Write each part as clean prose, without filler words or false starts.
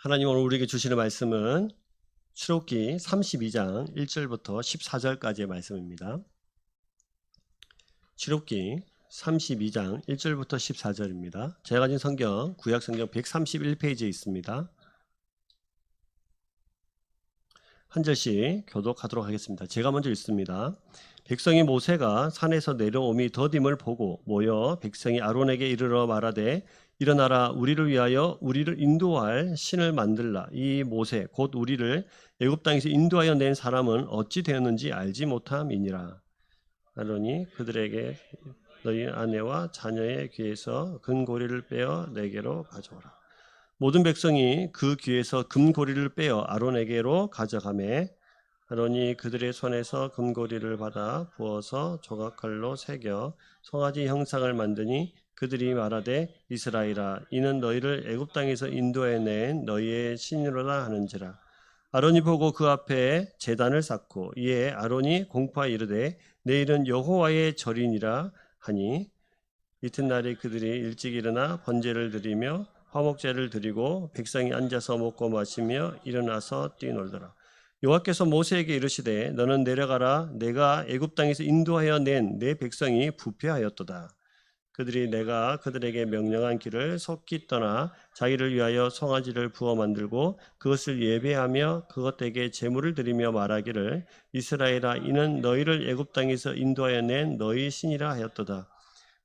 하나님 오늘 우리에게 주시는 말씀은 출애굽기 32장 1절부터 14절까지의 말씀입니다. 출애굽기 32장 1절부터 14절입니다. 제가 가진 성경 구약성경 131페이지에 있습니다. 한 절씩 교독하도록 하겠습니다. 제가 먼저 읽습니다. 백성이 모세가 산에서 내려옴이 더딤을 보고 모여 백성이 아론에게 이르러 말하되 일어나라, 우리를 위하여 우리를 인도할 신을 만들라. 이 모세 곧 우리를 애굽 땅에서 인도하여 낸 사람은 어찌 되었는지 알지 못함이니라. 아론이 그들에게 너희 아내와 자녀의 귀에서 금고리를 빼어 내게로 가져오라. 모든 백성이 그 귀에서 금고리를 빼어 아론에게로 가져가매 아론이 그들의 손에서 금고리를 받아 부어서 조각칼로 새겨 송아지 형상을 만드니 그들이 말하되 이스라엘아, 이는 너희를 애굽 땅에서 인도해 낸 너희의 신이로다 하는지라. 아론이 보고 그 앞에 제단을 쌓고 이에 아론이 공포하여 이르되 내일은 여호와의 절이니라 하니 이튿날에 그들이 일찍 일어나 번제를 드리며 화목제를 드리고 백성이 앉아서 먹고 마시며 일어나서 뛰놀더라. 여호와께서 모세에게 이르시되 너는 내려가라. 내가 애굽 땅에서 인도하여 낸 내 백성이 부패하였도다. 그들이 내가 그들에게 명령한 길을 속히 떠나 자기를 위하여 송아지를 부어 만들고 그것을 예배하며 그것에게 제물을 드리며 말하기를 이스라엘아, 이는 너희를 애굽 땅에서 인도하여 낸 너희 신이라 하였도다.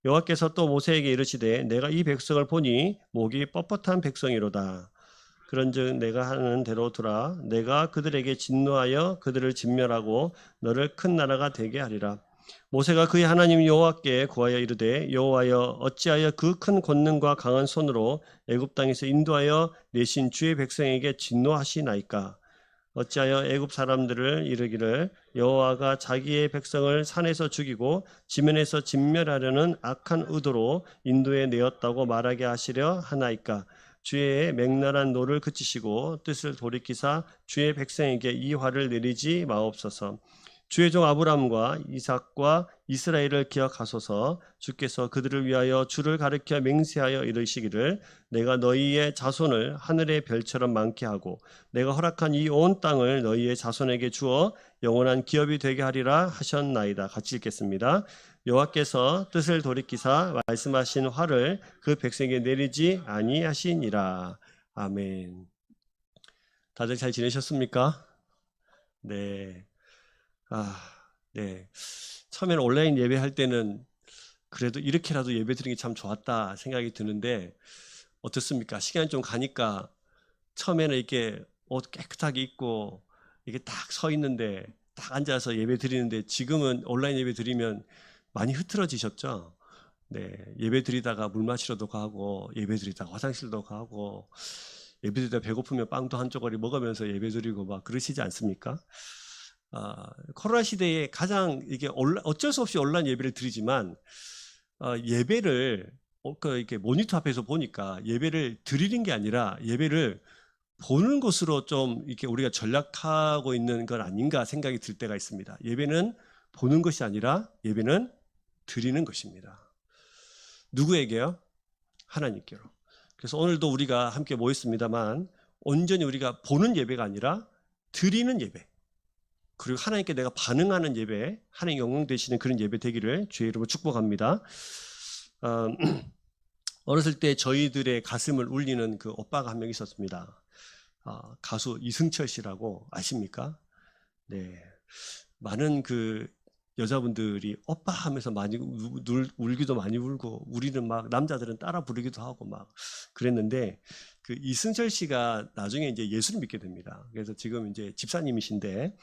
여호와께서 또 모세에게 이르시되 내가 이 백성을 보니 목이 뻣뻣한 백성이로다. 그런즉 내가 하는 대로 두라. 내가 그들에게 진노하여 그들을 진멸하고 너를 큰 나라가 되게 하리라. 모세가 그의 하나님 여호와께 구하여 이르되 여호와여, 어찌하여 그 큰 권능과 강한 손으로 애굽 땅에서 인도하여 내신 주의 백성에게 진노하시나이까? 어찌하여 애굽 사람들을 이르기를 여호와가 자기의 백성을 산에서 죽이고 지면에서 진멸하려는 악한 의도로 인도해 내었다고 말하게 하시려 하나이까? 주의 맹렬한 노를 그치시고 뜻을 돌이키사 주의 백성에게 이 화를 내리지 마옵소서. 주의 종 아브라함과 이삭과 이스라엘을 기억하소서. 주께서 그들을 위하여 주를 가리켜 맹세하여 이르시기를 내가 너희의 자손을 하늘의 별처럼 많게 하고 내가 허락한 이 온 땅을 너희의 자손에게 주어 영원한 기업이 되게 하리라 하셨나이다. 같이 읽겠습니다. 여호와께서 뜻을 돌이키사 말씀하신 화를 그 백성에게 내리지 아니하시니라. 아멘. 다들 잘 지내셨습니까? 네. 네. 처음에는 온라인 예배할 때는 그래도 이렇게라도 예배 드리는 게 참 좋았다 생각이 드는데 어떻습니까? 시간이 좀 가니까 처음에는 이렇게 옷 깨끗하게 입고 이게 딱 서 있는데 딱 앉아서 예배 드리는데 지금은 온라인 예배 드리면 많이 흐트러지셨죠? 네. 예배 드리다가 물 마시러도 가고 예배 드리다가 화장실도 가고 예배 드리다 배고프면 빵도 한 쪼가리 먹으면서 예배 드리고 막 그러시지 않습니까? 코로나 시대에 가장 이게 어쩔 수 없이 온라인 예배를 드리지만 예배를 이렇게 모니터 앞에서 보니까 예배를 드리는 게 아니라 예배를 보는 것으로 좀 이렇게 우리가 전락하고 있는 건 아닌가 생각이 들 때가 있습니다. 예배는 보는 것이 아니라 예배는 드리는 것입니다. 누구에게요? 하나님께로. 그래서 오늘도 우리가 함께 모였습니다만 온전히 우리가 보는 예배가 아니라 드리는 예배, 그리고 하나님께 내가 반응하는 예배, 하나님 영광 되시는 그런 예배 되기를 주의 이름으로 축복합니다. 어렸을 때 저희들의 가슴을 울리는 그 오빠가 한 명 있었습니다. 가수 이승철 씨라고 아십니까? 네, 많은 그 여자분들이 오빠 하면서 많이 울기도 많이 울고 우리는 막 남자들은 따라 부르기도 하고 막 그랬는데 그 이승철 씨가 나중에 이제 예수를 믿게 됩니다. 그래서 지금 이제 집사님이신데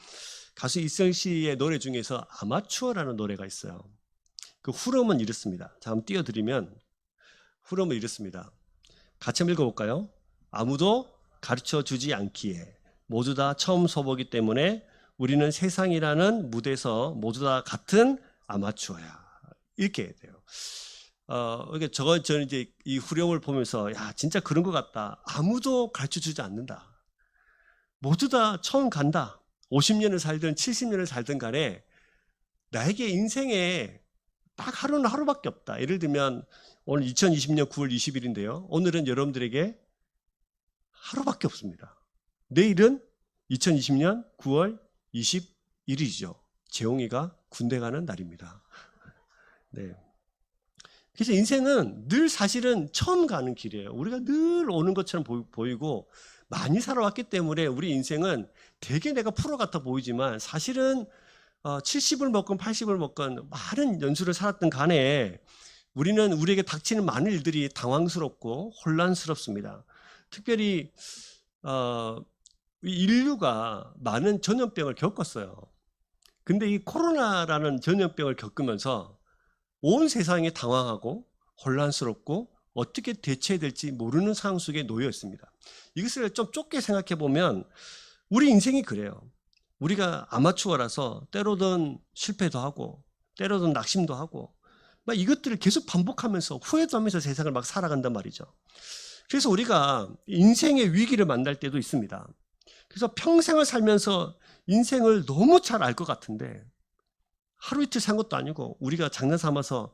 가수 이승철 씨의 노래 중에서 아마추어라는 노래가 있어요. 그 후렴은 이렇습니다. 자, 한번 띄워드리면 후렴은 이렇습니다. 같이 한번 읽어볼까요? 아무도 가르쳐주지 않기에 모두 다 처음 서보기 때문에 우리는 세상이라는 무대에서 모두 다 같은 아마추어야. 이렇게 해야 돼요. 저는 이제 이 후렴을 보면서 야, 진짜 그런 것 같다. 아무도 가르쳐주지 않는다. 모두 다 처음 간다. 50년을 살든 70년을 살든 간에 나에게 인생에 딱 하루는 하루밖에 없다. 예를 들면 오늘 2020년 9월 20일인데요. 오늘은 여러분들에게 하루밖에 없습니다. 내일은 2020년 9월 21일이죠. 재홍이가 군대 가는 날입니다. 네. 그래서 인생은 늘 사실은 처음 가는 길이에요. 우리가 늘 오는 것처럼 보이고 많이 살아왔기 때문에 우리 인생은 되게 내가 프로 같아 보이지만 사실은 70을 먹건 80을 먹건 많은 연수를 살았던 간에 우리는 우리에게 닥치는 많은 일들이 당황스럽고 혼란스럽습니다. 특별히 인류가 많은 전염병을 겪었어요. 근데 이 코로나라는 전염병을 겪으면서 온 세상이 당황하고 혼란스럽고 어떻게 대처해야 될지 모르는 상황 속에 놓여 있습니다. 이것을 좀 좁게 생각해 보면 우리 인생이 그래요. 우리가 아마추어라서 때로는 실패도 하고 때로는 낙심도 하고 막 이것들을 계속 반복하면서 후회도 하면서 세상을 막 살아간단 말이죠. 그래서 우리가 인생의 위기를 만날 때도 있습니다. 그래서 평생을 살면서 인생을 너무 잘 알 것 같은데 하루 이틀 산 것도 아니고 우리가 장난 삼아서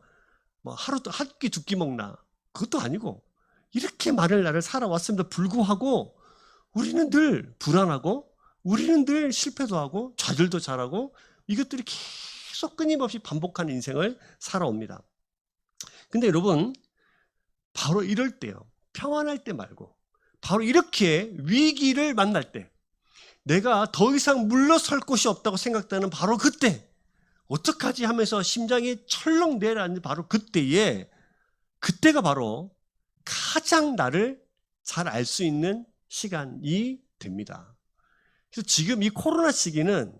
뭐 하루 한 끼 두 끼 먹나 그것도 아니고 이렇게 많은 날을 살아왔음에도 불구하고 우리는 늘 불안하고 우리는 늘 실패도 하고 좌절도 잘하고 이것들이 계속 끊임없이 반복하는 인생을 살아옵니다. 근데 여러분 바로 이럴 때요. 평안할 때 말고 바로 이렇게 위기를 만날 때 내가 더 이상 물러설 곳이 없다고 생각되는 바로 그때 어떡하지 하면서 심장이 철렁 내려앉는 바로 그때가 바로 가장 나를 잘 알 수 있는 시간이 됩니다. 그래서 지금 이 코로나 시기는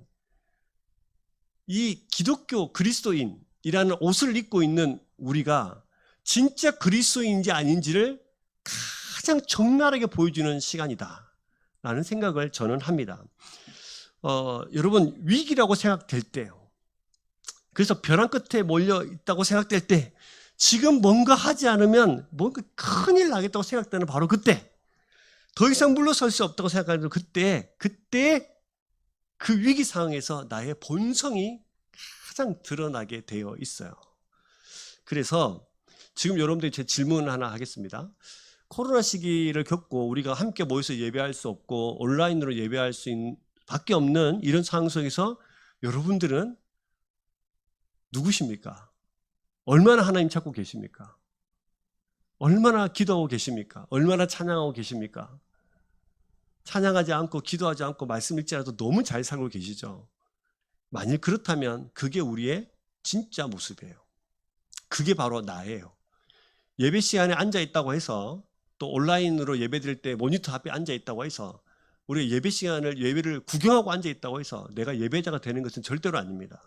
이 기독교 그리스도인이라는 옷을 입고 있는 우리가 진짜 그리스도인인지 아닌지를 가장 적나라하게 보여주는 시간이다 라는 생각을 저는 합니다. 여러분 위기라고 생각될 때요. 그래서 벼랑 끝에 몰려 있다고 생각될 때 지금 뭔가 하지 않으면 뭔가 큰일 나겠다고 생각되는 바로 그때 더 이상 물러설 수 없다고 생각하는 그때 그 위기 상황에서 나의 본성이 가장 드러나게 되어 있어요. 그래서 지금 여러분들이 제 질문 하나 하겠습니다. 코로나 시기를 겪고 우리가 함께 모여서 예배할 수 없고 온라인으로 예배할 수 있는 밖에 없는 이런 상황 속에서 여러분들은 누구십니까? 얼마나 하나님 찾고 계십니까? 얼마나 기도하고 계십니까? 얼마나 찬양하고 계십니까? 찬양하지 않고 기도하지 않고 말씀 읽지라도 너무 잘 살고 계시죠? 만일 그렇다면 그게 우리의 진짜 모습이에요. 그게 바로 나예요. 예배 시간에 앉아 있다고 해서 또 온라인으로 예배 드릴 때 모니터 앞에 앉아 있다고 해서 우리 예배 시간을 예배를 구경하고 앉아 있다고 해서 내가 예배자가 되는 것은 절대로 아닙니다.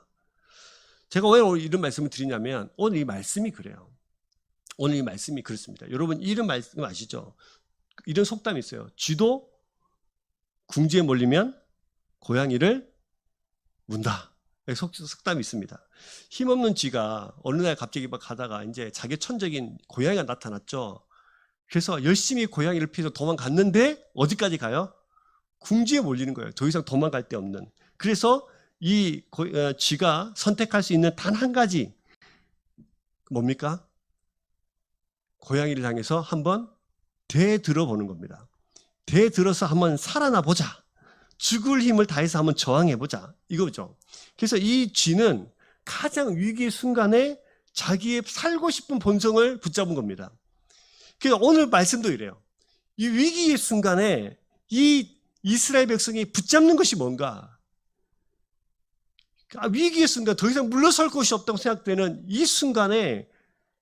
제가 왜 오늘 이런 말씀을 드리냐면 오늘 이 말씀이 그래요. 오늘 이 말씀이 그렇습니다. 여러분 이런 말씀 아시죠? 이런 속담이 있어요. 쥐도 궁지에 몰리면 고양이를 문다. 속담이 있습니다. 힘없는 쥐가 어느 날 갑자기 막 가다가 이제 자기 천적인 고양이가 나타났죠. 그래서 열심히 고양이를 피해서 도망갔는데 어디까지 가요? 궁지에 몰리는 거예요. 더 이상 도망갈 데 없는. 그래서 이 쥐가 선택할 수 있는 단 한 가지 뭡니까? 고양이를 향해서 한번 대들어보는 겁니다. 대들어서 한번 살아나 보자. 죽을 힘을 다해서 한번 저항해보자. 이거죠. 그래서 이 쥐는 가장 위기의 순간에 자기의 살고 싶은 본성을 붙잡은 겁니다. 그래서 오늘 말씀도 이래요. 이 위기의 순간에 이 이스라엘 백성이 붙잡는 것이 뭔가? 위기의 순간 더 이상 물러설 곳이 없다고 생각되는 이 순간에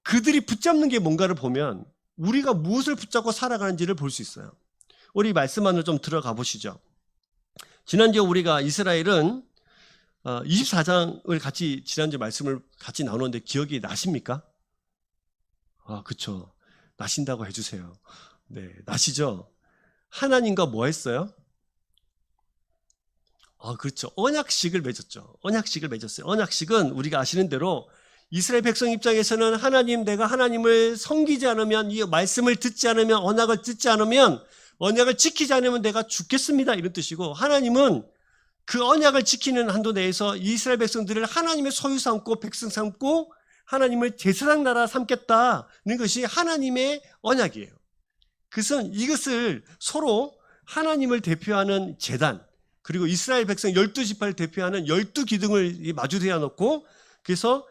그들이 붙잡는 게 뭔가를 보면 우리가 무엇을 붙잡고 살아가는지를 볼 수 있어요. 우리 말씀 안으로 좀 들어가 보시죠. 지난주에 우리가 이스라엘은 24장을 같이 지난주 말씀을 같이 나누는데 기억이 나십니까? 그렇죠. 나신다고 해주세요. 네, 나시죠? 하나님과 뭐 했어요? 그렇죠. 언약식을 맺었죠. 언약식을 맺었어요. 언약식은 우리가 아시는 대로 이스라엘 백성 입장에서는 하나님, 내가 하나님을 섬기지 않으면, 이 말씀을 듣지 않으면, 언약을 듣지 않으면, 언약을 지키지 않으면 내가 죽겠습니다. 이런 뜻이고, 하나님은 그 언약을 지키는 한도 내에서 이스라엘 백성들을 하나님의 소유 삼고 백성 삼고 하나님을 제사장 나라 삼겠다는 것이 하나님의 언약이에요. 그것은 이것을 서로 하나님을 대표하는 제단, 그리고 이스라엘 백성 12지파를 대표하는 12기둥을 마주대어 놓고, 그래서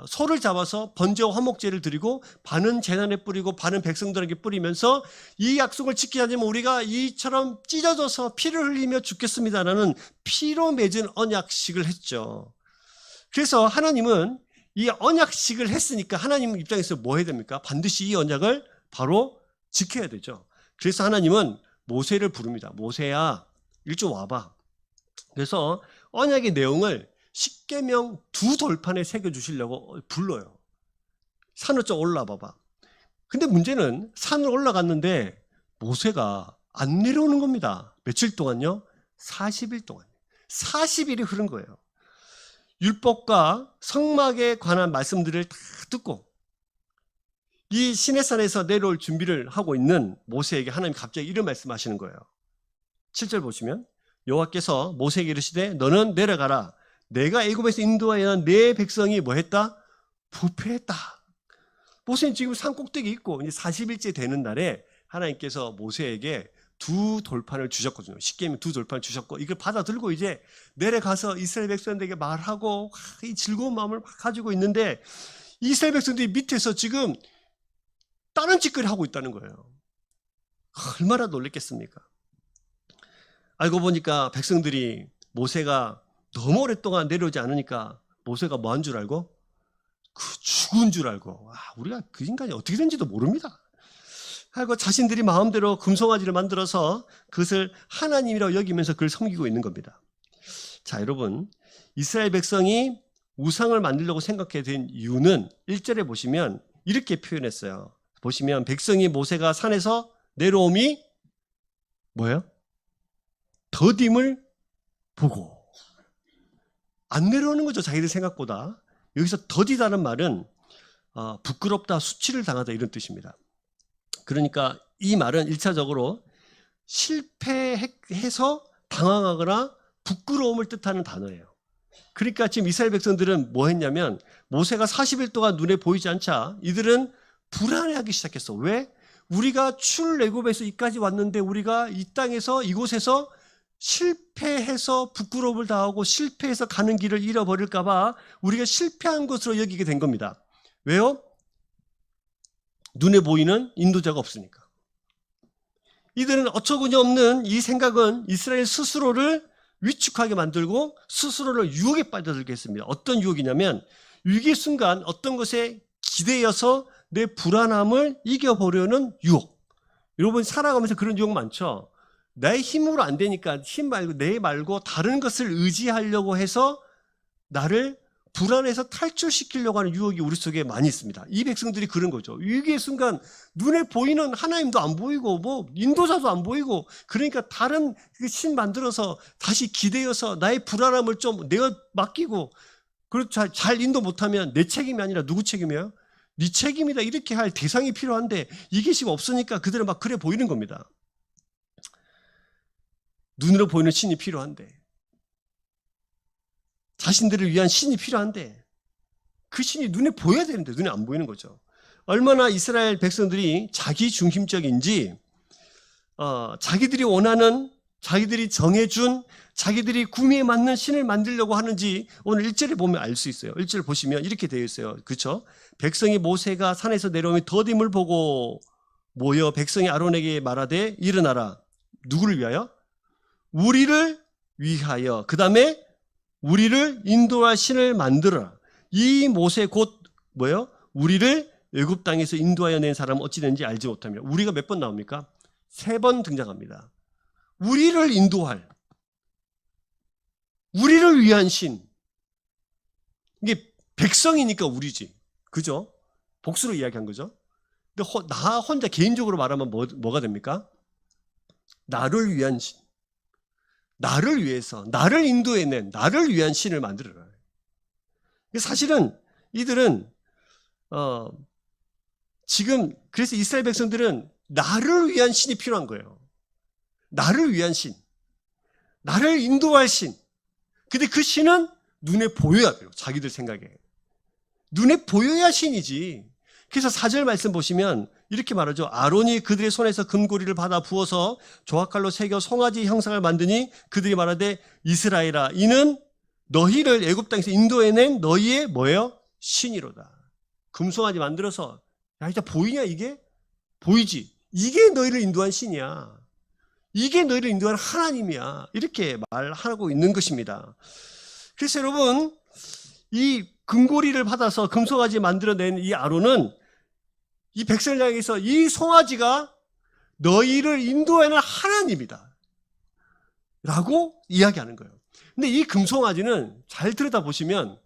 소를 잡아서 번제와 화목제를 드리고 반은 제단에 뿌리고 반은 백성들에게 뿌리면서 이 약속을 지키지 않으면 우리가 이처럼 찢어져서 피를 흘리며 죽겠습니다라는 피로 맺은 언약식을 했죠. 그래서 하나님은 이 언약식을 했으니까 하나님 입장에서 뭐 해야 됩니까? 반드시 이 언약을 바로 지켜야 되죠. 그래서 하나님은 모세를 부릅니다. 모세야, 일좀 와봐. 그래서 언약의 내용을 십계명 2돌판에 새겨주시려고 불러요. 산을 좀 올라봐봐. 근데 문제는 산을 올라갔는데 모세가 안 내려오는 겁니다. 며칠 동안요? 40일 동안. 40일이 흐른 거예요. 율법과 성막에 관한 말씀들을 다 듣고 이 시내산에서 내려올 준비를 하고 있는 모세에게 하나님 갑자기 이런 말씀하시는 거예요. 7절 보시면 여호와께서 모세에게 이르시되 너는 내려가라. 내가 애굽에서 인도하여 내 백성이 뭐 했다? 부패했다. 모세는 지금 산 꼭대기 있고 이제 40일째 되는 날에 하나님께서 모세에게 2돌판을 주셨거든요. 십계명 2돌판을 주셨고 이걸 받아들고 이제 내려가서 이스라엘 백성들에게 말하고 이 즐거운 마음을 막 가지고 있는데 이스라엘 백성들이 밑에서 지금 다른 짓거리 하고 있다는 거예요. 얼마나 놀랬겠습니까? 알고 보니까 백성들이 모세가 너무 오랫동안 내려오지 않으니까 모세가 뭐 한 줄 알고? 죽은 줄 알고, 우리가 그 인간이 어떻게 된지도 모릅니다. 하고 자신들이 마음대로 금송아지를 만들어서 그것을 하나님이라고 여기면서 그걸 섬기고 있는 겁니다. 자, 여러분, 이스라엘 백성이 우상을 만들려고 생각하게 된 이유는 1절에 보시면 이렇게 표현했어요. 보시면 백성이 모세가 산에서 내려옴이 뭐예요? 더딤을 보고. 안 내려오는 거죠, 자기들 생각보다. 여기서 더디다는 말은 부끄럽다, 수치를 당하다 이런 뜻입니다. 그러니까 이 말은 1차적으로 실패해서 당황하거나 부끄러움을 뜻하는 단어예요. 그러니까 지금 이스라엘 백성들은 뭐 했냐면 모세가 40일 동안 눈에 보이지 않자 이들은 불안해하기 시작했어. 왜? 우리가 출애굽에서 이까지 왔는데 우리가 이 땅에서 이곳에서 실패해서 부끄러움을 당하고 실패해서 가는 길을 잃어버릴까 봐 우리가 실패한 것으로 여기게 된 겁니다. 왜요? 눈에 보이는 인도자가 없으니까. 이들은 어처구니 없는 이 생각은 이스라엘 스스로를 위축하게 만들고 스스로를 유혹에 빠져들게 했습니다. 어떤 유혹이냐면 위기 순간 어떤 것에 기대어서 내 불안함을 이겨보려는 유혹. 여러분 살아가면서 그런 유혹 많죠? 나의 힘으로 안 되니까 힘 말고 내 말고 다른 것을 의지하려고 해서 나를 불안해서 탈출시키려고 하는 유혹이 우리 속에 많이 있습니다. 이 백성들이 그런 거죠. 위기의 순간 눈에 보이는 하나님도 안 보이고 뭐 인도자도 안 보이고 그러니까 다른 신 만들어서 다시 기대어서 나의 불안함을 좀 내가 맡기고 그리고 잘 인도 못하면 내 책임이 아니라 누구 책임이에요? 네 책임이다 이렇게 할 대상이 필요한데 이게 지금 없으니까 그들은 막 그래 보이는 겁니다. 눈으로 보이는 신이 필요한데 자신들을 위한 신이 필요한데 그 신이 눈에 보여야 되는데 눈에 안 보이는 거죠. 얼마나 이스라엘 백성들이 자기 중심적인지 자기들이 원하는 자기들이 정해준 자기들이 구미에 맞는 신을 만들려고 하는지 오늘 1절에 보면 알 수 있어요. 1절 보시면 이렇게 되어 있어요. 그렇죠? 백성이 모세가 산에서 내려오며 더딤을 보고 모여 백성이 아론에게 말하되 일어나라. 누구를 위하여? 우리를 위하여. 그 다음에 우리를 인도할 신을 만들어라. 이 모세 곧 뭐예요? 우리를 애굽 땅에서 인도하여 낸 사람은 어찌 되는지 알지 못하며. 우리가 몇 번 나옵니까? 3번 등장합니다. 우리를 인도할, 우리를 위한 신. 이게 백성이니까 우리지. 그죠? 복수로 이야기한 거죠. 근데 나 혼자 개인적으로 말하면 뭐가 됩니까? 나를 위한 신. 나를 위해서, 나를 인도해낸, 나를 위한 신을 만들어라. 사실은 이들은 지금 그래서 이스라엘 백성들은 나를 위한 신이 필요한 거예요. 나를 위한 신, 나를 인도할 신. 근데 그 신은 눈에 보여야 돼요. 자기들 생각에 눈에 보여야 신이지. 그래서 4절 말씀 보시면 이렇게 말하죠. 아론이 그들의 손에서 금고리를 받아 부어서 조각칼로 새겨 송아지 형상을 만드니 그들이 말하되 이스라엘아 이는 너희를 애굽 땅에서 인도해낸 너희의 뭐예요? 신이로다. 금송아지 만들어서 야 이제 보이냐 이게? 보이지? 이게 너희를 인도한 신이야. 이게 너희를 인도한 하나님이야. 이렇게 말하고 있는 것입니다. 그래서 여러분 이 금고리를 받아서 금송아지 만들어낸 이 아론은 이 백성을 향해서 이 송아지가 너희를 인도하는 하나님이다 라고 이야기하는 거예요. 근데 이 금송아지는 잘 들여다보시면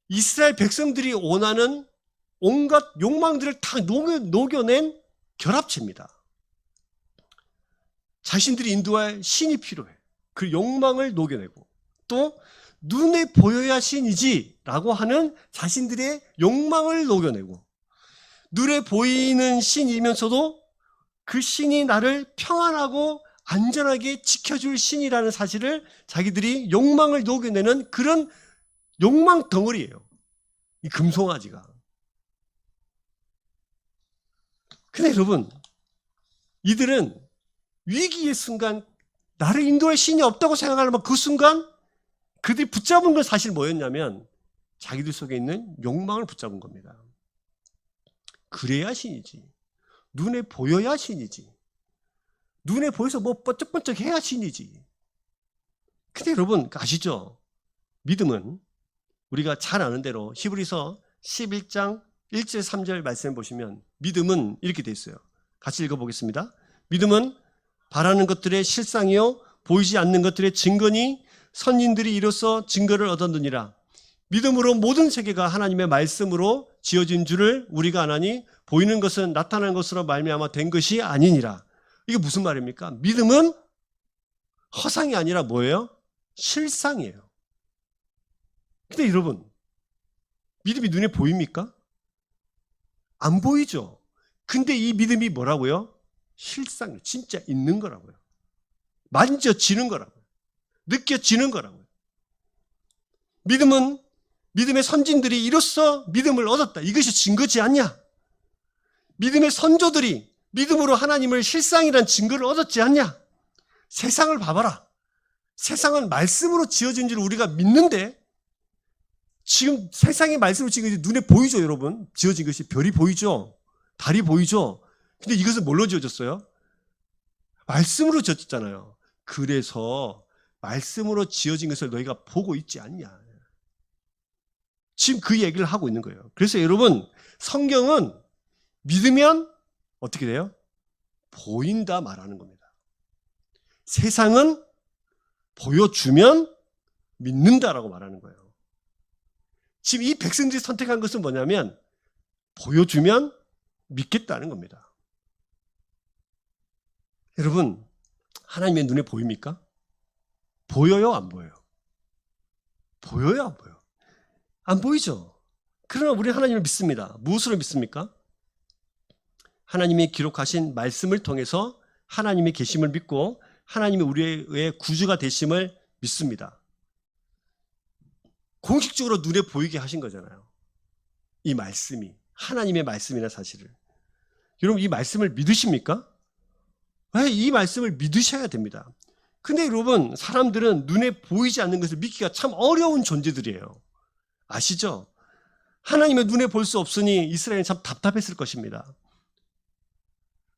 이스라엘 백성들이 원하는 온갖 욕망들을 다 녹여낸 결합체입니다. 자신들이 인도할 신이 필요해. 그 욕망을 녹여내고 또 눈에 보여야 신이지 라고 하는 자신들의 욕망을 녹여내고 눈에 보이는 신이면서도 그 신이 나를 평안하고 안전하게 지켜줄 신이라는 사실을 자기들이 욕망을 녹여내는 그런 욕망 덩어리예요. 이 금송아지가. 근데 여러분 이들은 위기의 순간 나를 인도할 신이 없다고 생각하면 그 순간 그들이 붙잡은 건 사실 뭐였냐면 자기들 속에 있는 욕망을 붙잡은 겁니다. 그래야 신이지. 눈에 보여야 신이지. 눈에 보여서 뭐 번쩍번쩍 해야 신이지. 근데 여러분 아시죠? 믿음은 우리가 잘 아는 대로 히브리서 11장 1절 3절 말씀 보시면 믿음은 이렇게 돼 있어요. 같이 읽어보겠습니다. 믿음은 바라는 것들의 실상이요 보이지 않는 것들의 증거니 선인들이 이로써 증거를 얻었느니라. 믿음으로 모든 세계가 하나님의 말씀으로 지어진 줄을 우리가 아나니 보이는 것은 나타난 것으로 말미암아 된 것이 아니니라. 이게 무슨 말입니까? 믿음은 허상이 아니라 뭐예요? 실상이에요. 근데 여러분 믿음이 눈에 보입니까? 안 보이죠. 근데 이 믿음이 뭐라고요? 실상이에요. 진짜 있는 거라고요. 만져지는 거라고요. 느껴지는 거라고요. 믿음은 믿음의 선진들이 이로써 믿음을 얻었다. 이것이 증거지 않냐? 믿음의 선조들이 믿음으로 하나님을 실상이란 증거를 얻었지 않냐? 세상을 봐봐라. 세상은 말씀으로 지어진 줄 우리가 믿는데 지금 세상의 말씀으로 지어진 것이 눈에 보이죠, 여러분? 지어진 것이 별이 보이죠? 달이 보이죠? 근데 이것은 뭘로 지어졌어요? 말씀으로 지어졌잖아요. 그래서 말씀으로 지어진 것을 너희가 보고 있지 않냐? 지금 그 얘기를 하고 있는 거예요. 그래서 여러분 성경은 믿으면 어떻게 돼요? 보인다 말하는 겁니다. 세상은 보여주면 믿는다라고 말하는 거예요. 지금 이 백성들이 선택한 것은 뭐냐면 보여주면 믿겠다는 겁니다. 여러분 하나님의 눈에 보입니까? 보여요? 안 보여요? 보여요? 안 보여요? 안 보이죠? 그러나 우리 하나님을 믿습니다. 무엇으로 믿습니까? 하나님이 기록하신 말씀을 통해서 하나님의 계심을 믿고 하나님이 우리의 구주가 되심을 믿습니다. 공식적으로 눈에 보이게 하신 거잖아요. 이 말씀이 하나님의 말씀이나 사실을. 여러분 이 말씀을 믿으십니까? 이 말씀을 믿으셔야 됩니다. 근데 여러분 사람들은 눈에 보이지 않는 것을 믿기가 참 어려운 존재들이에요. 아시죠? 하나님의 눈에 볼 수 없으니 이스라엘은 참 답답했을 것입니다.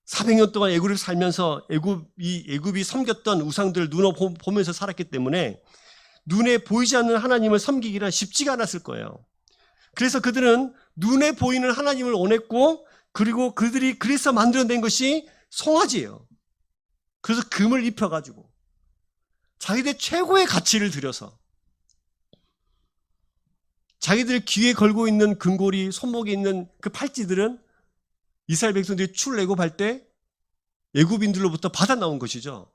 400년 동안 애굽을 살면서 애굽이 섬겼던 우상들을 눈으로 보면서 살았기 때문에 눈에 보이지 않는 하나님을 섬기기란 쉽지가 않았을 거예요. 그래서 그들은 눈에 보이는 하나님을 원했고 그리고 그들이 그래서 만들어낸 것이 송아지예요. 그래서 금을 입혀가지고 자기들 최고의 가치를 들여서 자기들 귀에 걸고 있는 금고리, 손목에 있는 그 팔찌들은 이스라엘 백성들이 출애굽할 때 애굽인들로부터 받아 나온 것이죠.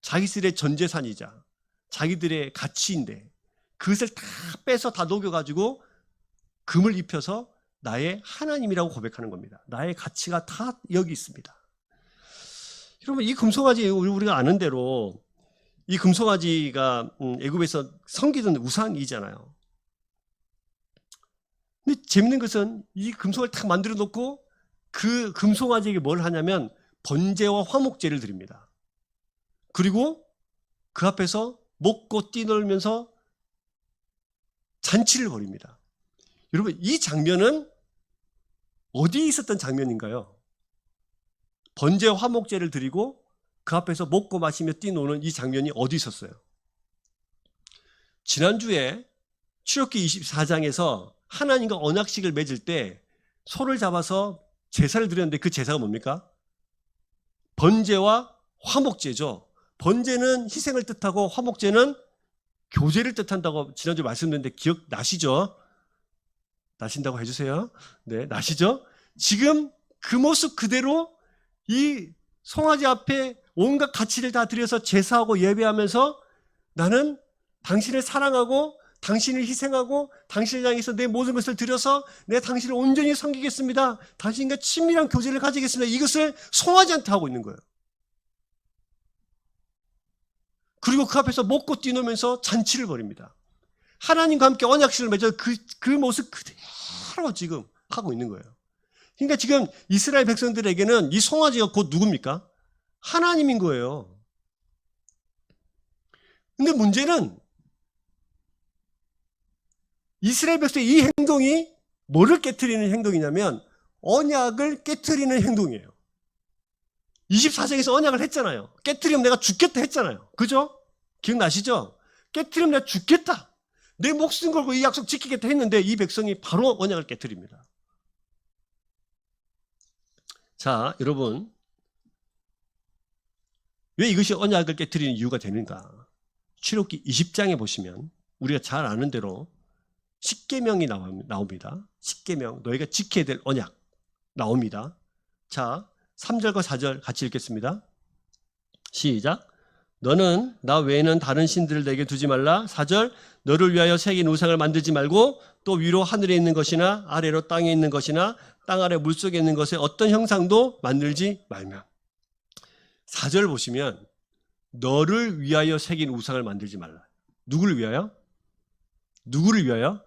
자기들의 전 재산이자 자기들의 가치인데 그것을 다 빼서 다 녹여가지고 금을 입혀서 나의 하나님이라고 고백하는 겁니다. 나의 가치가 다 여기 있습니다. 여러분 이 금송아지 우리가 아는 대로 이 금송아지가 애굽에서 섬기던 우상이잖아요. 근데 재밌는 것은 이 금송을 탁 만들어 놓고 그 금송아지에게 뭘 하냐면 번제와 화목제를 드립니다. 그리고 그 앞에서 먹고 뛰놀면서 잔치를 벌입니다. 여러분, 이 장면은 어디에 있었던 장면인가요? 번제와 화목제를 드리고 그 앞에서 먹고 마시며 뛰노는 이 장면이 어디 있었어요? 지난주에 출애굽기 24장에서 하나님과 언약식을 맺을 때 소를 잡아서 제사를 드렸는데 그 제사가 뭡니까? 번제와 화목제죠. 번제는 희생을 뜻하고 화목제는 교제를 뜻한다고 지난주에 말씀드렸는데 기억나시죠? 나신다고 해주세요. 네, 나시죠? 지금 그 모습 그대로 이 송아지 앞에 온갖 가치를 다 드려서 제사하고 예배하면서 나는 당신을 사랑하고 당신을 희생하고 당신을 향해서 내 모든 것을 드려서 내 당신을 온전히 섬기겠습니다. 당신과 친밀한 교제를 가지겠습니다. 이것을 송아지한테 하고 있는 거예요. 그리고 그 앞에서 먹고 뛰노면서 잔치를 벌입니다. 하나님과 함께 언약식을 맺어 그 모습 그대로 지금 하고 있는 거예요. 그러니까 지금 이스라엘 백성들에게는 이 송아지가 곧 누굽니까? 하나님인 거예요. 근데 문제는 이스라엘 백성의 이 행동이 뭐를 깨트리는 행동이냐면 언약을 깨트리는 행동이에요. 24장에서 언약을 했잖아요. 깨트리면 내가 죽겠다 했잖아요. 그죠? 기억나시죠? 깨트리면 내가 죽겠다. 내 목숨 걸고 이 약속 지키겠다 했는데 이 백성이 바로 언약을 깨트립니다. 자, 여러분, 왜 이것이 언약을 깨트리는 이유가 되는가? 출애굽기 20장에 보시면 우리가 잘 아는 대로 십계명이 나옵니다. 십계명, 너희가 지켜야 될 언약 나옵니다. 자, 3절과 4절 같이 읽겠습니다. 시작. 너는 나 외에는 다른 신들을 내게 두지 말라. 4절. 너를 위하여 새긴 우상을 만들지 말고 또 위로 하늘에 있는 것이나 아래로 땅에 있는 것이나 땅 아래 물속에 있는 것에 어떤 형상도 만들지 말며. 4절 보시면 너를 위하여 새긴 우상을 만들지 말라. 누구를 위하여? 누구를 위하여?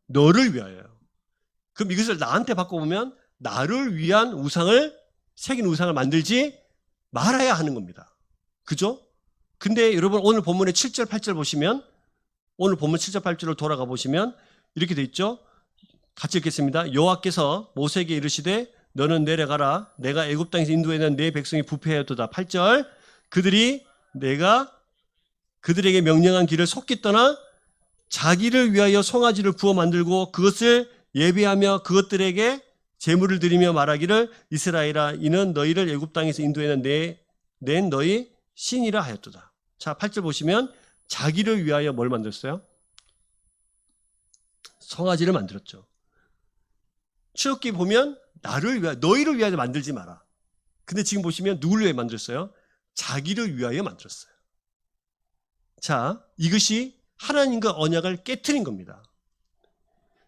너를 위하여. 그럼 이것을 나한테 바꿔보면 나를 위한 우상을 새긴 우상을 만들지 말아야 하는 겁니다. 그죠? 근데 여러분 오늘 본문의 7절 8절 보시면 오늘 본문 7절 8절을 돌아가 보시면 이렇게 돼 있죠. 같이 읽겠습니다. 여호와께서 모세에게 이르시되 너는 내려가라. 내가 애굽 땅에서 인도해낸 내 백성이 부패하였도다. 8절. 그들이 내가 그들에게 명령한 길을 속기 떠나 자기를 위하여 송아지를 구워 만들고 그것을 예배하며 그것들에게 제물을 드리며 말하기를 이스라엘아 이는 너희를 애굽 땅에서 인도해낸 낸 너희 신이라 하였도다. 자, 8절 보시면 자기를 위하여 뭘 만들었어요? 송아지를 만들었죠. 출애굽기 보면 나를 위하여 너희를 위하여 만들지 마라. 근데 지금 보시면 누구를 위하여 만들었어요? 자기를 위하여 만들었어요. 자, 이것이 하나님과 언약을 깨트린 겁니다.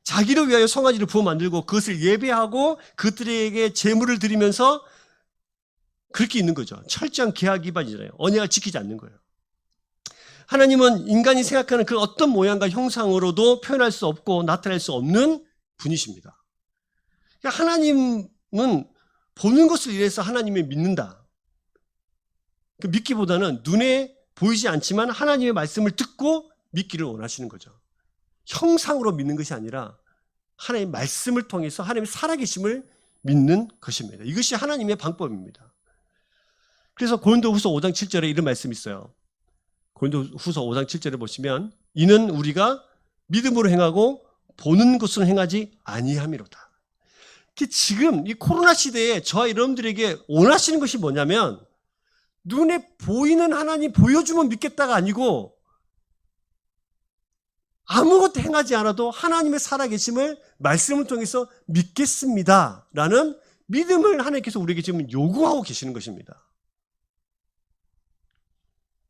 자기를 위하여 송아지를 부어 만들고 그것을 예배하고 그들에게 제물을 드리면서 그렇게 있는 거죠. 철저한 계약 위반이잖아요. 언약을 지키지 않는 거예요. 하나님은 인간이 생각하는 그 어떤 모양과 형상으로도 표현할 수 없고 나타낼 수 없는 분이십니다. 그러니까 하나님은 보는 것을 위해서 하나님을 믿는다. 그 믿기보다는 눈에 보이지 않지만 하나님의 말씀을 듣고 믿기를 원하시는 거죠. 형상으로 믿는 것이 아니라 하나님의 말씀을 통해서 하나님의 살아계심을 믿는 것입니다. 이것이 하나님의 방법입니다. 그래서 고린도후서 5장 7절에 이런 말씀이 있어요. 고린도후서 5장 7절에 보시면 이는 우리가 믿음으로 행하고 보는 것으로 행하지 아니함이로다. 지금 이 코로나 시대에 저와 여러분들에게 원하시는 것이 뭐냐면 눈에 보이는 하나님 보여주면 믿겠다가 아니고 아무것도 행하지 않아도 하나님의 살아계심을 말씀을 통해서 믿겠습니다라는 믿음을 하나님께서 우리에게 지금 요구하고 계시는 것입니다.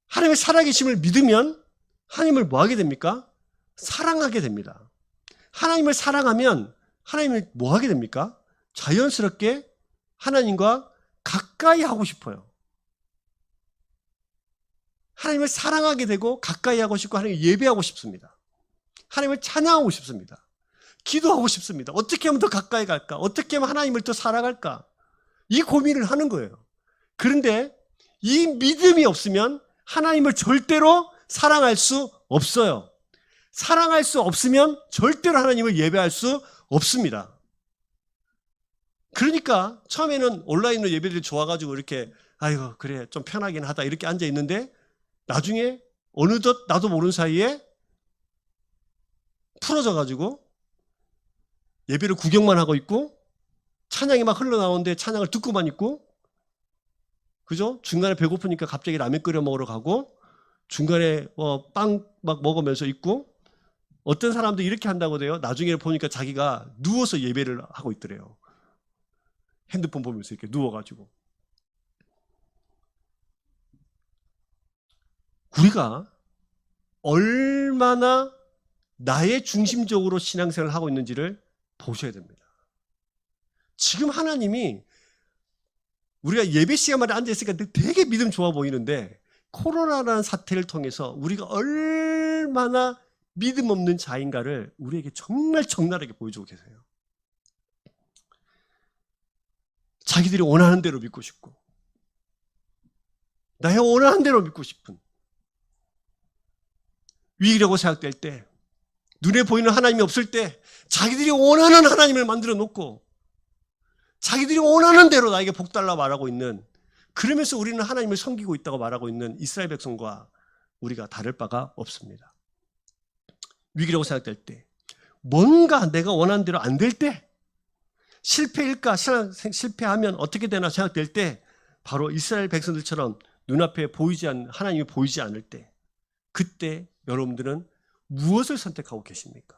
하나님의 살아계심을 믿으면 하나님을 뭐 하게 됩니까? 사랑하게 됩니다. 하나님을 사랑하면 하나님을 뭐 하게 됩니까? 자연스럽게 하나님과 가까이 하고 싶어요. 하나님을 사랑하게 되고 가까이 하고 싶고 하나님을 예배하고 싶습니다. 하나님을 찬양하고 싶습니다. 기도하고 싶습니다. 어떻게 하면 더 가까이 갈까? 어떻게 하면 하나님을 더 사랑할까? 이 고민을 하는 거예요. 그런데 이 믿음이 없으면 하나님을 절대로 사랑할 수 없어요. 사랑할 수 없으면 절대로 하나님을 예배할 수 없습니다. 그러니까 처음에는 온라인으로 예배들이 좋아가지고 이렇게 아이고 그래 좀 편하긴 하다 이렇게 앉아 있는데 나중에 어느덧 나도 모르는 사이에 풀어져가지고 예배를 구경만 하고 있고 찬양이 막 흘러나오는데 찬양을 듣고만 있고 그죠? 중간에 배고프니까 갑자기 라면 끓여 먹으러 가고 중간에 빵 막 먹으면서 있고 어떤 사람도 이렇게 한다고 돼요. 나중에 보니까 자기가 누워서 예배를 하고 있더래요. 핸드폰 보면서 이렇게 누워가지고. 우리가 얼마나 나의 중심적으로 신앙생활을 하고 있는지를 보셔야 됩니다. 지금 하나님이 우리가 예배 시간마다 앉아있으니까 되게 믿음 좋아 보이는데 코로나라는 사태를 통해서 우리가 얼마나 믿음 없는 자인가를 우리에게 정말 적나라하게 보여주고 계세요. 자기들이 원하는 대로 믿고 싶고 나의 원하는 대로 믿고 싶은 위기라고 생각될 때 눈에 보이는 하나님이 없을 때 자기들이 원하는 하나님을 만들어 놓고 자기들이 원하는 대로 나에게 복달라 말하고 있는 그러면서 우리는 하나님을 섬기고 있다고 말하고 있는 이스라엘 백성과 우리가 다를 바가 없습니다. 위기라고 생각될 때 뭔가 내가 원하는 대로 안 될 때 실패일까 실패하면 어떻게 되나 생각될 때 바로 이스라엘 백성들처럼 눈앞에 하나님이 보이지 않을 때 그때 여러분들은 무엇을 선택하고 계십니까?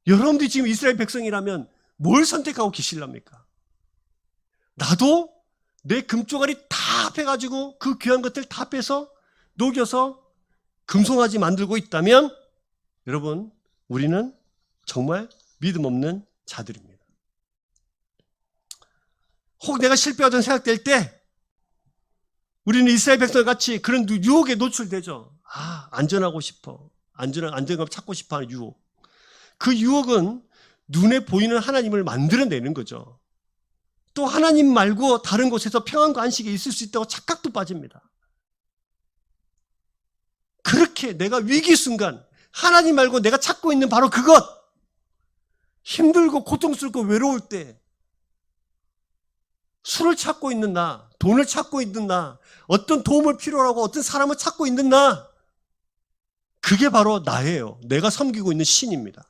여러분들이 지금 이스라엘 백성이라면 뭘 선택하고 계실랍니까? 나도 내 금조각이 다 합해가지고 그 귀한 것들 다 빼서 녹여서 금송아지 만들고 있다면 여러분 우리는 정말 믿음 없는 자들입니다. 혹 내가 실패하던 생각될 때 우리는 이스라엘 백성 같이 그런 유혹에 노출되죠. 안전하고 싶어. 안정감 찾고 싶어 하는 유혹. 그 유혹은 눈에 보이는 하나님을 만들어내는 거죠. 또 하나님 말고 다른 곳에서 평안과 안식이 있을 수 있다고 착각도 빠집니다. 그렇게 내가 위기 순간 하나님 말고 내가 찾고 있는 바로 그것 힘들고 고통스럽고 외로울 때 술을 찾고 있는 나, 돈을 찾고 있는 나, 어떤 도움을 필요로 하고 어떤 사람을 찾고 있는 나 그게 바로 나예요. 내가 섬기고 있는 신입니다.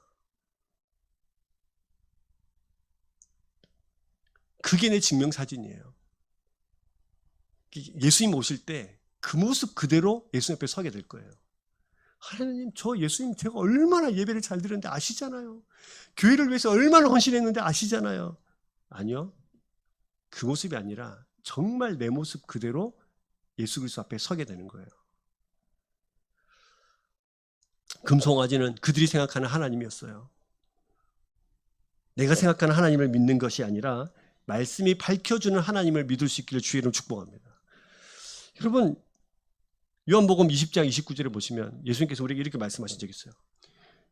그게 내 증명사진이에요. 예수님 오실 때 그 모습 그대로 예수님 앞에 서게 될 거예요. 하나님, 저 예수님 제가 얼마나 예배를 잘 드렸는데 아시잖아요. 교회를 위해서 얼마나 헌신했는데 아시잖아요. 아니요. 그 모습이 아니라 정말 내 모습 그대로 예수 그리스도 앞에 서게 되는 거예요. 금송아지는 그들이 생각하는 하나님이었어요. 내가 생각하는 하나님을 믿는 것이 아니라 말씀이 밝혀주는 하나님을 믿을 수 있기를 주의 이름으로 축복합니다. 여러분 요한복음 20장 29절에 보시면 예수님께서 우리에게 이렇게 말씀하신 적이 있어요.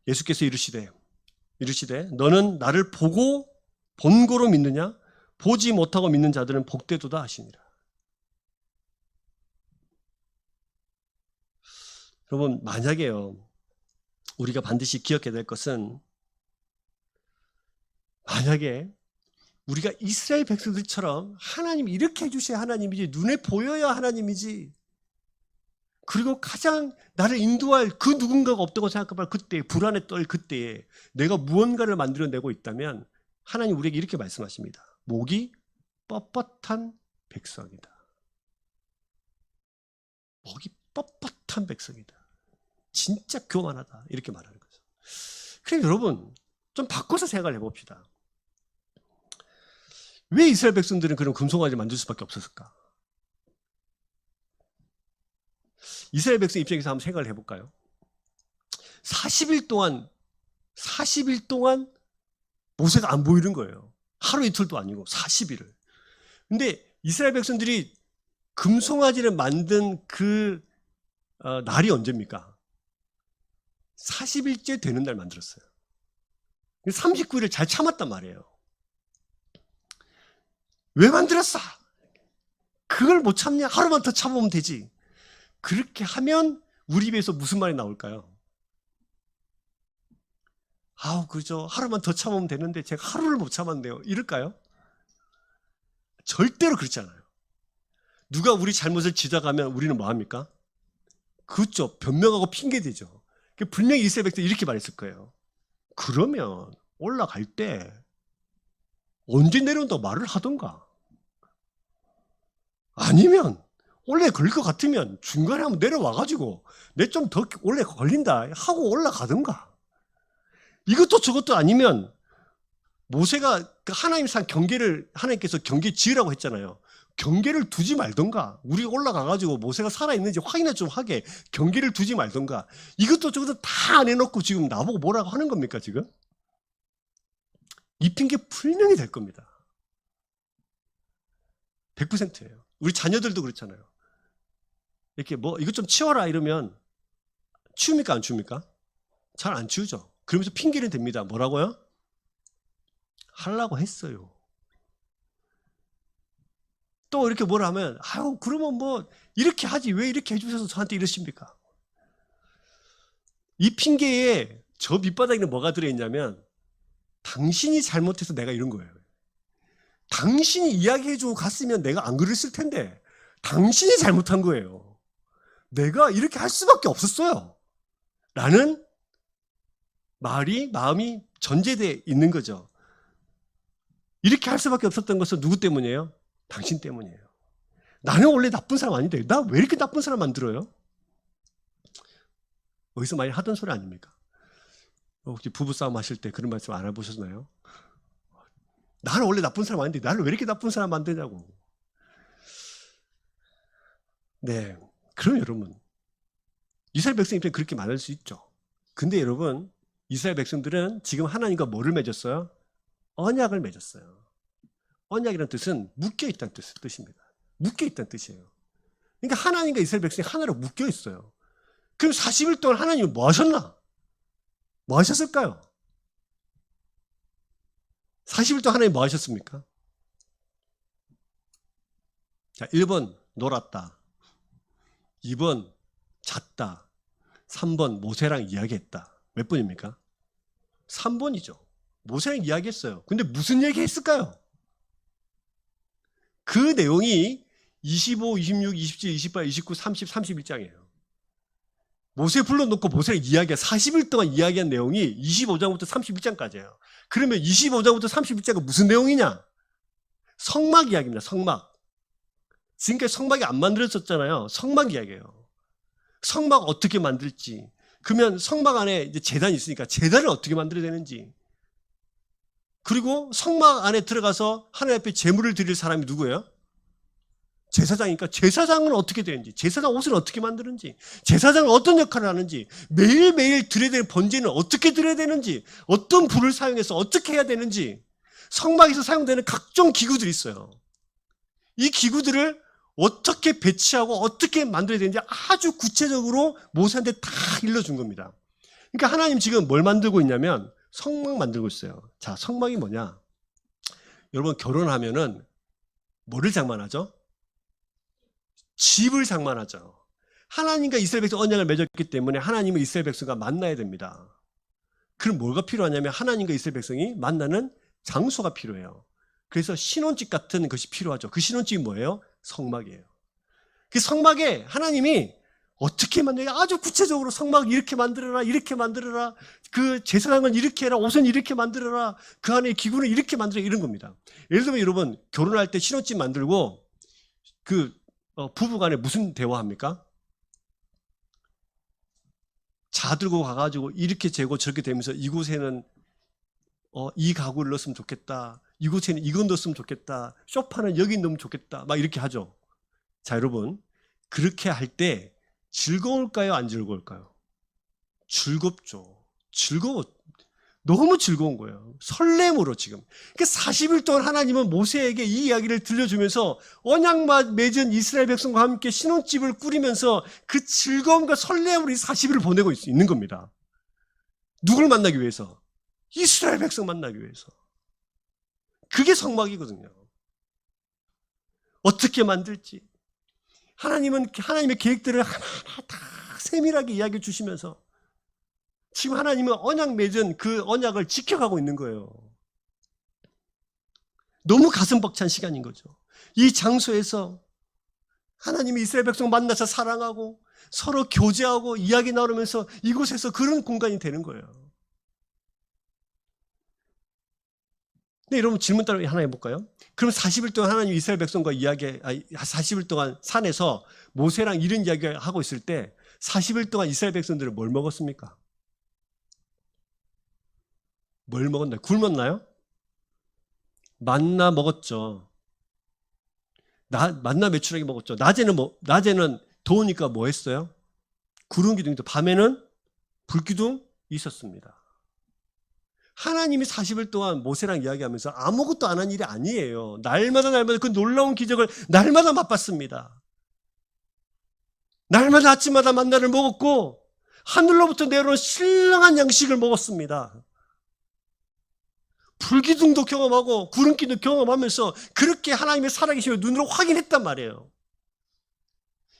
예수께서 이르시되 너는 나를 보고 본고로 믿느냐? 보지 못하고 믿는 자들은 복되도다 하시니라. 여러분 만약에요 우리가 반드시 기억해야 될 것은 만약에 우리가 이스라엘 백성들처럼 하나님 이렇게 해주셔야 하나님이지 눈에 보여야 하나님이지 그리고 가장 나를 인도할 그 누군가가 없다고 생각하면 그때 불안에 떨 그때에 내가 무언가를 만들어내고 있다면 하나님 우리에게 이렇게 말씀하십니다. 목이 뻣뻣한 백성이다. 목이 뻣뻣한 백성이다. 진짜 교만하다. 이렇게 말하는 거죠. 그럼 여러분 좀 바꿔서 생각을 해봅시다. 왜 이스라엘 백성들은 그런 금송아지를 만들 수밖에 없었을까? 이스라엘 백성 입장에서 한번 생각을 해볼까요? 40일 동안 모세가 안 보이는 거예요. 하루 이틀도 아니고 40일을. 근데 이스라엘 백성들이 금송아지를 만든 그 날이 언제입니까? 40일째 되는 날 만들었어요. 39일을 잘 참았단 말이에요. 왜 만들었어? 그걸 못 참냐? 하루만 더 참으면 되지. 그렇게 하면 우리 입에서 무슨 말이 나올까요? 아우, 그죠. 하루만 더 참으면 되는데 제가 하루를 못 참았네요. 이럴까요? 절대로 그렇지 않아요. 누가 우리 잘못을 지적하면 우리는 뭐 합니까? 그렇죠. 변명하고 핑계대죠. 분명히 이스라엘 백성이 이렇게 말했을 거예요. 그러면 올라갈 때 언제 내려온다고 말을 하던가. 아니면 원래 걸릴 것 같으면 중간에 한번 내려와가지고 내 좀 더 원래 걸린다 하고 올라가던가. 이것도 저것도 아니면 모세가 하나님상 경계를 하나님께서 경계 지으라고 했잖아요. 경계를 두지 말던가. 우리가 올라가가지고 모세가 살아있는지 확인을 좀 하게 경계를 두지 말던가. 이것도 저것도 다 안 해놓고 지금 나보고 뭐라고 하는 겁니까 지금? 이 핑계 분명히 될 겁니다. 100%예요. 우리 자녀들도 그렇잖아요. 이렇게 뭐 이것 좀 치워라 이러면 치웁니까 안 치웁니까? 잘 안 치우죠. 그러면서 핑계는 됩니다. 뭐라고요? 하려고 했어요. 또 이렇게 뭐라 하면 아유 그러면 뭐 이렇게 하지 왜 이렇게 해주셔서 저한테 이러십니까? 이 핑계에 저 밑바닥에는 뭐가 들어있냐면 당신이 잘못해서 내가 이런 거예요. 당신이 이야기해주고 갔으면 내가 안 그랬을 텐데 당신이 잘못한 거예요. 내가 이렇게 할 수밖에 없었어요. 라는 마음이 전제되어 있는 거죠. 이렇게 할 수밖에 없었던 것은 누구 때문이에요? 당신 때문이에요. 나는 원래 나쁜 사람 아닌데 나 왜 이렇게 나쁜 사람 만들어요? 어디서 많이 하던 소리 아닙니까? 혹시 부부싸움 하실 때 그런 말씀 안 해보셨나요? 나는 원래 나쁜 사람 아닌데 나를 왜 이렇게 나쁜 사람 만드냐고. 네, 그럼 여러분 이스라엘 백성 입장에 그렇게 말할 수 있죠. 근데 여러분 이스라엘 백성들은 지금 하나님과 뭐를 맺었어요? 언약을 맺었어요. 언약이라는 뜻은 묶여있다는 뜻입니다. 묶여있다는 뜻이에요. 그러니까 하나님과 이스라엘 백성이 하나로 묶여있어요. 그럼 40일 동안 하나님은 뭐 하셨나? 뭐 하셨을까요? 40일 동안 하나님 뭐 하셨습니까? 자, 1번 놀았다. 2번 잤다. 3번 모세랑 이야기했다. 몇 번입니까? 3번이죠. 모세랑 이야기했어요. 근데 무슨 얘기 했을까요? 그 내용이 25, 26, 27, 28, 29, 30, 31장이에요. 모세 불러놓고 모세랑 이야기한 40일 동안 이야기한 내용이 25장부터 31장까지예요. 그러면 25장부터 31장은 무슨 내용이냐? 성막 이야기입니다. 성막. 지금까지 성막이 안 만들어졌잖아요. 성막 이야기예요. 성막 어떻게 만들지? 그러면 성막 안에 이제 제단이 있으니까 제단을 어떻게 만들어야 되는지. 그리고 성막 안에 들어가서 하나님 앞에 제물을 드릴 사람이 누구예요? 제사장이니까 제사장은 어떻게 되는지, 제사장 옷을 어떻게 만드는지, 제사장은 어떤 역할을 하는지, 매일매일 드려야 되는 번제는 어떻게 드려야 되는지, 어떤 불을 사용해서 어떻게 해야 되는지, 성막에서 사용되는 각종 기구들이 있어요. 이 기구들을 어떻게 배치하고 어떻게 만들어야 되는지 아주 구체적으로 모세한테 다 일러준 겁니다. 그러니까 하나님 지금 뭘 만들고 있냐면 성막 만들고 있어요. 자, 성막이 뭐냐? 여러분 결혼하면은 뭐를 장만하죠? 집을 장만하죠. 하나님과 이스라엘 백성 언약을 맺었기 때문에 하나님은 이스라엘 백성과 만나야 됩니다. 그럼 뭐가 필요하냐면 하나님과 이스라엘 백성이 만나는 장소가 필요해요. 그래서 신혼집 같은 것이 필요하죠. 그 신혼집이 뭐예요? 성막이에요. 그 성막에 하나님이 어떻게 만드냐? 아주 구체적으로 성막 이렇게 만들어라, 이렇게 만들어라, 그 제사장은 이렇게 해라, 옷은 이렇게 만들어라, 그 안에 기구는 이렇게 만들어라, 이런 겁니다. 예를 들면 여러분 결혼할 때 신혼집 만들고 그 부부간에 무슨 대화합니까? 자 들고 가가지고 이렇게 재고 저렇게 되면서 이곳에는 이 가구를 넣었으면 좋겠다, 이곳에는 이건 넣었으면 좋겠다, 소파는 여기 넣으면 좋겠다, 막 이렇게 하죠. 자 여러분 그렇게 할 때 즐거울까요? 안 즐거울까요? 즐겁죠. 너무 즐거운 거예요. 설렘으로 지금. 그러니까 40일 동안 하나님은 모세에게 이 이야기를 들려주면서 언약 맺은 이스라엘 백성과 함께 신혼집을 꾸리면서 그 즐거움과 설렘으로 이 40일을 보내고 있는 겁니다. 누굴 만나기 위해서? 이스라엘 백성 만나기 위해서. 그게 성막이거든요. 어떻게 만들지? 하나님은 하나님의 계획들을 하나하나 다 세밀하게 이야기해 주시면서 지금 하나님은 언약 맺은 그 언약을 지켜가고 있는 거예요. 너무 가슴 벅찬 시간인 거죠. 이 장소에서 하나님이 이스라엘 백성 만나서 사랑하고 서로 교제하고 이야기 나누면서 이곳에서 그런 공간이 되는 거예요. 네, 여러분 질문 따로 하나 해볼까요? 그럼 40일 동안 하나님 이스라엘 백성과 40일 동안 산에서 모세랑 이런 이야기를 하고 있을 때 40일 동안 이스라엘 백성들은 뭘 먹었습니까? 뭘 먹었나요? 굶었나요? 만나 먹었죠. 만나 메추라기 먹었죠. 낮에는 더우니까 뭐 했어요? 구름 기둥이, 밤에는 불기둥 있었습니다. 하나님이 40일 동안 모세랑 이야기하면서 아무것도 안 한 일이 아니에요. 날마다 그 놀라운 기적을 날마다 맛봤습니다. 날마다 아침마다 만나를 먹었고 하늘로부터 내려온 신령한 양식을 먹었습니다. 불기둥도 경험하고 구름기도 경험하면서 그렇게 하나님의 살아계심을 눈으로 확인했단 말이에요.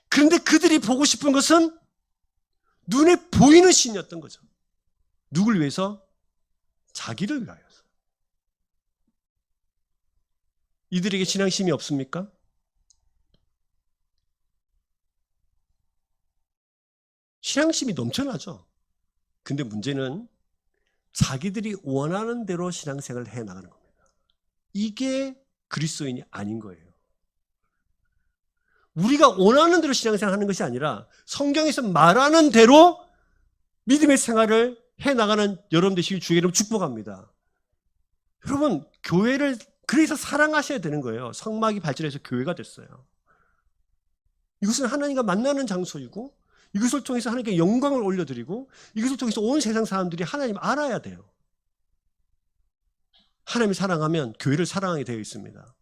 그런데 그들이 보고 싶은 것은 눈에 보이는 신이었던 거죠. 누굴 위해서? 자기를 위하여서. 이들에게 신앙심이 없습니까? 신앙심이 넘쳐나죠. 근데 문제는 자기들이 원하는 대로 신앙생활을 해나가는 겁니다. 이게 그리스도인이 아닌 거예요. 우리가 원하는 대로 신앙생활을 하는 것이 아니라 성경에서 말하는 대로 믿음의 생활을 해나가는 여러분 되시길 주의 이름으로 축복합니다. 여러분, 교회를 그래서 사랑하셔야 되는 거예요. 성막이 발전해서 교회가 됐어요. 이것은 하나님과 만나는 장소이고 이것을 통해서 하나님께 영광을 올려드리고 이것을 통해서 온 세상 사람들이 하나님 알아야 돼요. 하나님을 사랑하면 교회를 사랑하게 되어 있습니다.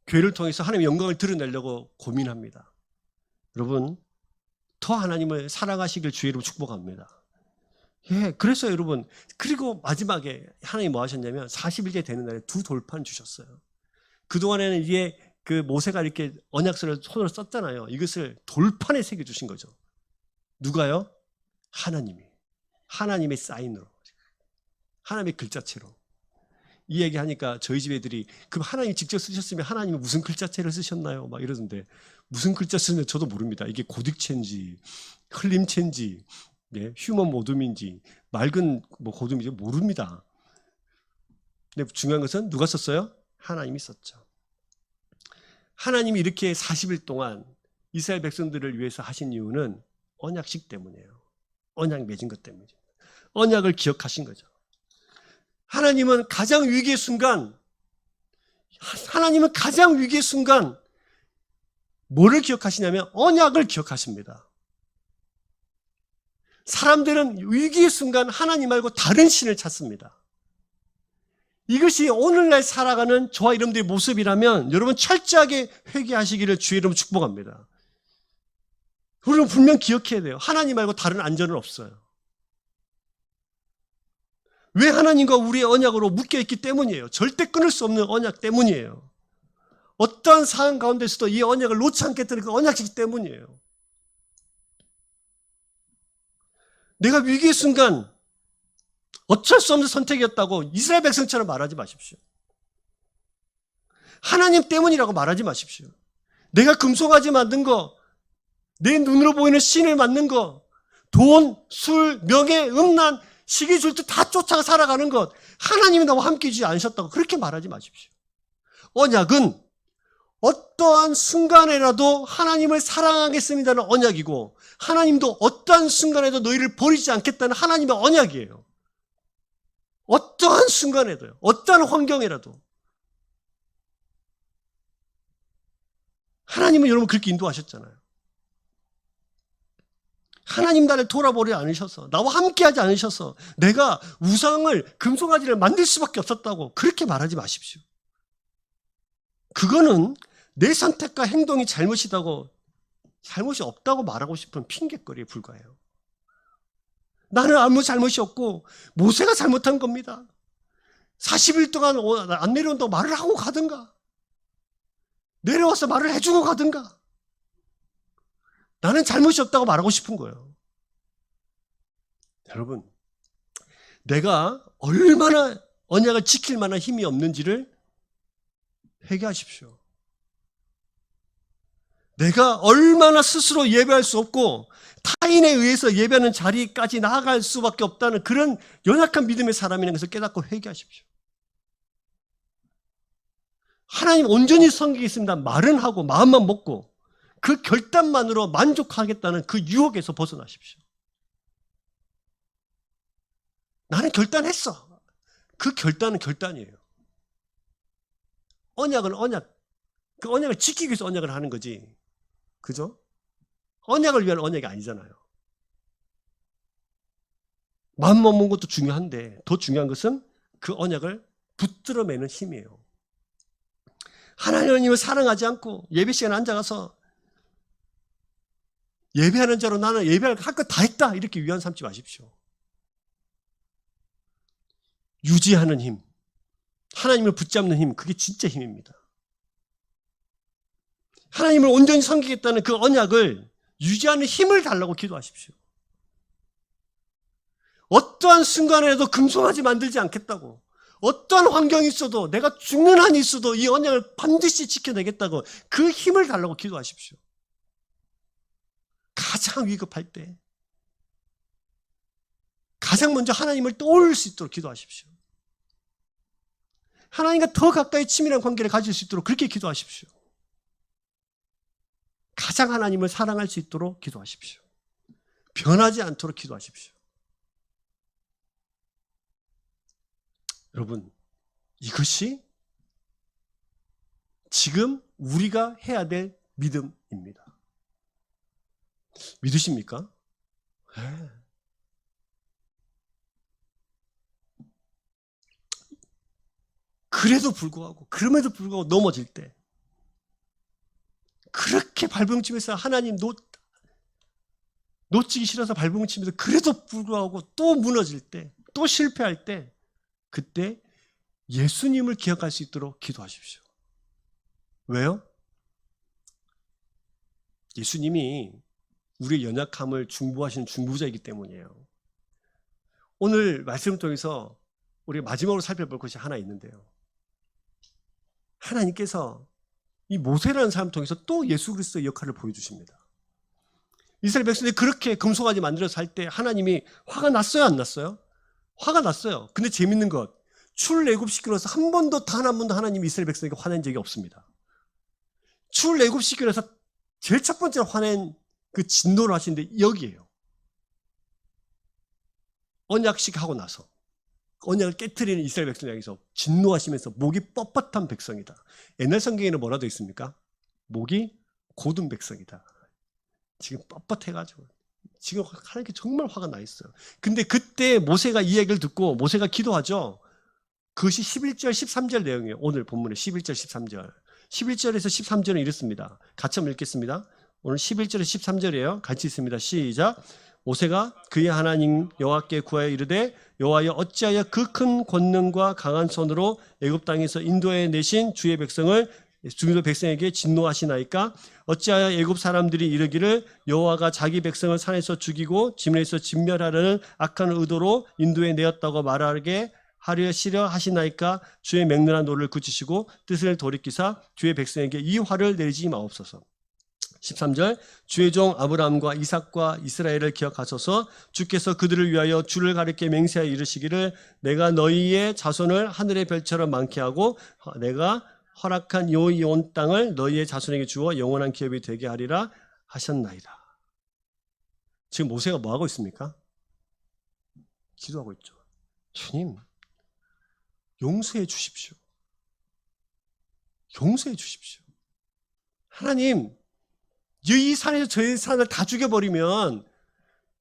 교회를 통해서 하나님의 영광을 드러내려고 고민합니다. 여러분, 더 하나님을 사랑하시길 주의 이름으로 축복합니다. 예, 그래서 여러분, 그리고 마지막에 하나님이 뭐 하셨냐면 40일째 되는 날에 2 돌판 주셨어요. 그동안에는 이게 그 모세가 이렇게 언약서를 손으로 썼잖아요. 이것을 돌판에 새겨주신 거죠. 누가요? 하나님이. 하나님의 사인으로. 하나님의 글자체로. 이 얘기 하니까 저희 집 애들이 그럼 하나님이 직접 쓰셨으면 하나님이 무슨 글자체를 쓰셨나요? 막 이러던데 무슨 글자 쓰면 저도 모릅니다. 이게 고딕체인지 흘림체인지 네, 휴먼 모둠인지 맑은 고둠인지 모릅니다. 근데 중요한 것은 누가 썼어요? 하나님이 썼죠. 하나님이 이렇게 40일 동안 이스라엘 백성들을 위해서 하신 이유는 언약식 때문이에요. 언약 맺은 것 때문이죠. 언약을 기억하신 거죠. 하나님은 가장 위기의 순간 뭐를 기억하시냐면 언약을 기억하십니다. 사람들은 위기의 순간 하나님 말고 다른 신을 찾습니다. 이것이 오늘날 살아가는 저와 여러분들의 모습이라면 여러분 철저하게 회개하시기를 주의 이름으로 축복합니다. 우리는 분명 기억해야 돼요. 하나님 말고 다른 안전은 없어요. 왜? 하나님과 우리의 언약으로 묶여있기 때문이에요. 절대 끊을 수 없는 언약 때문이에요. 어떠한 상황 가운데서도 이 언약을 놓지 않겠다는 그 언약이기 때문이에요. 내가 위기의 순간 어쩔 수 없는 선택이었다고 이스라엘 백성처럼 말하지 마십시오. 하나님 때문이라고 말하지 마십시오. 내가 금송아지 만든 거, 내 눈으로 보이는 신을 만든 거, 돈, 술, 명예, 음란, 시기 질투 다 쫓아가 살아가는 것, 하나님이 나와 함께 해주지 않으셨다고 그렇게 말하지 마십시오. 언약은 어떠한 순간에라도 하나님을 사랑하겠습니다는 언약이고 하나님도 어떠한 순간에도 너희를 버리지 않겠다는 하나님의 언약이에요. 어떠한 순간에도요. 어떠한 환경에라도. 하나님은 여러분 그렇게 인도하셨잖아요. 하나님 나를 돌아보지 않으셔서 나와 함께하지 않으셔서 내가 우상을 금송아지를 만들 수밖에 없었다고 그렇게 말하지 마십시오. 그거는 내 선택과 행동이 잘못이 없다고 말하고 싶은 핑계거리에 불과해요. 나는 아무 잘못이 없고 모세가 잘못한 겁니다. 40일 동안 안 내려온다고 말을 하고 가든가, 내려와서 말을 해주고 가든가. 나는 잘못이 없다고 말하고 싶은 거예요. 여러분, 내가 얼마나 언약을 지킬 만한 힘이 없는지를 회개하십시오. 내가 얼마나 스스로 예배할 수 없고 타인에 의해서 예배하는 자리까지 나아갈 수밖에 없다는 그런 연약한 믿음의 사람이라는 것을 깨닫고 회개하십시오. 하나님 온전히 섬기겠습니다. 말은 하고 마음만 먹고 그 결단만으로 만족하겠다는 그 유혹에서 벗어나십시오. 나는 결단했어. 그 결단은 결단이에요. 언약은 언약. 그 언약을 지키기 위해서 언약을 하는 거지. 그죠? 언약을 위한 언약이 아니잖아요. 마음 먹는 것도 중요한데 더 중요한 것은 그 언약을 붙들어매는 힘이에요. 하나님을 사랑하지 않고 예배 시간에 앉아가서 예배하는 자로 나는 예배할 거 다 했다 이렇게 위안 삼지 마십시오. 유지하는 힘, 하나님을 붙잡는 힘, 그게 진짜 힘입니다. 하나님을 온전히 섬기겠다는 그 언약을 유지하는 힘을 달라고 기도하십시오. 어떠한 순간에도 금송아지 만들지 않겠다고, 어떠한 환경이 있어도 내가 죽는 한이 있어도 이 언약을 반드시 지켜내겠다고 그 힘을 달라고 기도하십시오. 가장 위급할 때 가장 먼저 하나님을 떠올릴 수 있도록 기도하십시오. 하나님과 더 가까이 친밀한 관계를 가질 수 있도록 그렇게 기도하십시오. 가장 하나님을 사랑할 수 있도록 기도하십시오. 변하지 않도록 기도하십시오. 여러분, 이것이 지금 우리가 해야 될 믿음입니다. 믿으십니까? 네. 그럼에도 불구하고 넘어질 때, 그렇게 발버둥치면서 하나님 놓치기 싫어서 발버둥치면서 그래도 불구하고 또 무너질 때, 또 실패할 때, 그때 예수님을 기억할 수 있도록 기도하십시오. 왜요? 예수님이 우리의 연약함을 중보하시는 중보자이기 때문이에요. 오늘 말씀을 통해서 우리가 마지막으로 살펴볼 것이 하나 있는데요. 하나님께서 이 모세라는 사람을 통해서 또 예수 그리스도의 역할을 보여주십니다. 이스라엘 백성들이 그렇게 금송아지 만들어서 할 때 하나님이 화가 났어요, 안 났어요? 화가 났어요. 근데 재밌는 것, 출애굽시키고 나서 한 번도 하나님이 이스라엘 백성에게 화낸 적이 없습니다. 출애굽시키고 나서 제일 첫 번째로 화낸 그 진노를 하시는데 여기에요. 언약식 하고 나서 언약을 깨트리는 이스라엘 백성을 향해서 진노하시면서 목이 뻣뻣한 백성이다. 옛날 성경에는 뭐라 되어 있습니까? 목이 고든 백성이다. 지금 뻣뻣해가지고 지금 하나님께 정말 화가 나 있어요. 근데 그때 모세가 이 얘기를 듣고 모세가 기도하죠. 그것이 11절 13절 내용이에요. 오늘 본문의 11절 13절 11절에서 13절은 이렇습니다. 같이 한번 읽겠습니다. 오늘 11절에서 13절이에요. 같이 있습니다. 시작. 모세가 그의 하나님 여호와께 구하여 이르되 여호와여 어찌하여 그 큰 권능과 강한 손으로 애굽 땅에서 인도해 내신 주의 백성에게 진노하시나이까? 어찌하여 애굽 사람들이 이르기를 여호와가 자기 백성을 산에서 죽이고 지면에서 진멸하려는 악한 의도로 인도해 내었다고 말하게 하려 하시나이까? 주의 맹렬한 노를 그치시고 뜻을 돌이키사 주의 백성에게 이 화를 내리지 마옵소서. 13절 주의 종 아브라함과 이삭과 이스라엘을 기억하소서. 주께서 그들을 위하여 주를 가리켜 맹세하여 이르시기를 내가 너희의 자손을 하늘의 별처럼 많게 하고 내가 허락한 이 온 땅을 너희의 자손에게 주어 영원한 기업이 되게 하리라 하셨나이다. 지금 모세가 뭐 하고 있습니까? 기도하고 있죠. 주님, 용서해 주십시오. 용서해 주십시오. 하나님, 이 산에서 저희 산을 다 죽여버리면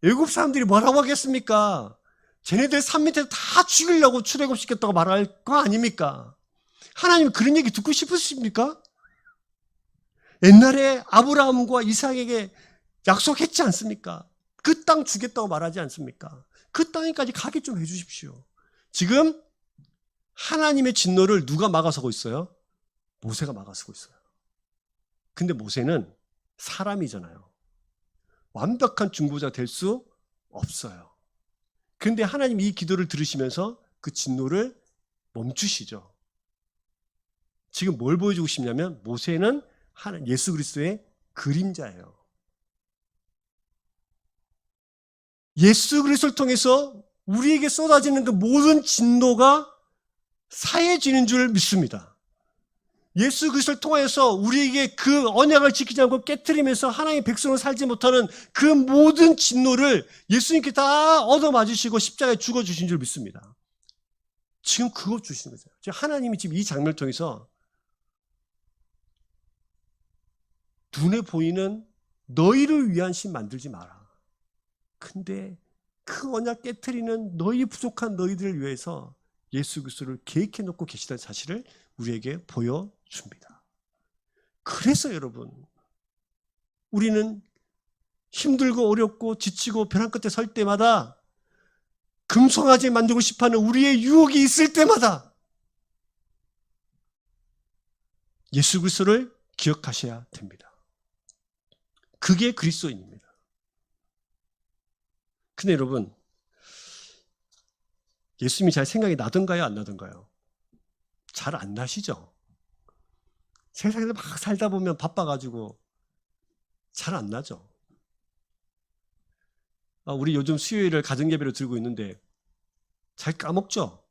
애굽 사람들이 뭐라고 하겠습니까? 쟤네들 산 밑에서 다 죽이려고 출애굽시켰다고 말할 거 아닙니까? 하나님 그런 얘기 듣고 싶으십니까? 옛날에 아브라함과 이삭에게 약속했지 않습니까? 그 땅 주겠다고 말하지 않습니까? 그 땅에까지 가게 좀 해주십시오. 지금 하나님의 진노를 누가 막아서고 있어요? 모세가 막아서고 있어요. 근데 모세는 사람이잖아요. 완벽한 중보자 될 수 없어요. 그런데 하나님이 이 기도를 들으시면서 그 진노를 멈추시죠. 지금 뭘 보여주고 싶냐면 모세는 예수 그리스도의 그림자예요. 예수 그리스도를 통해서 우리에게 쏟아지는 그 모든 진노가 사해지는 줄 믿습니다. 예수 그리스도를 통해서 우리에게 그 언약을 지키지 않고 깨트리면서 하나님의 백성으로 살지 못하는 그 모든 진노를 예수님께 다 얻어맞으시고 십자가에 죽어주신 줄 믿습니다. 지금 그거 주시는 거죠. 하나님이 지금 이 장면을 통해서 눈에 보이는 너희를 위한 신 만들지 마라. 근데 그 언약 깨트리는 너희 부족한 너희들을 위해서 예수 그리스도를 계획해 놓고 계시다는 사실을 우리에게 보여줍니다. 그래서 여러분, 우리는 힘들고 어렵고 지치고 벼랑 끝에 설 때마다 금송아지 만들고 싶어하는 우리의 유혹이 있을 때마다 예수 그리스도를 기억하셔야 됩니다. 그게 그리스도인입니다. 근데 여러분, 예수님이 잘 생각이 나던가요? 안 나던가요? 잘 안 나시죠? 세상에서 막 살다 보면 바빠가지고 잘 안 나죠? 우리 요즘 수요일을 가정예배로 들고 있는데 잘 까먹죠?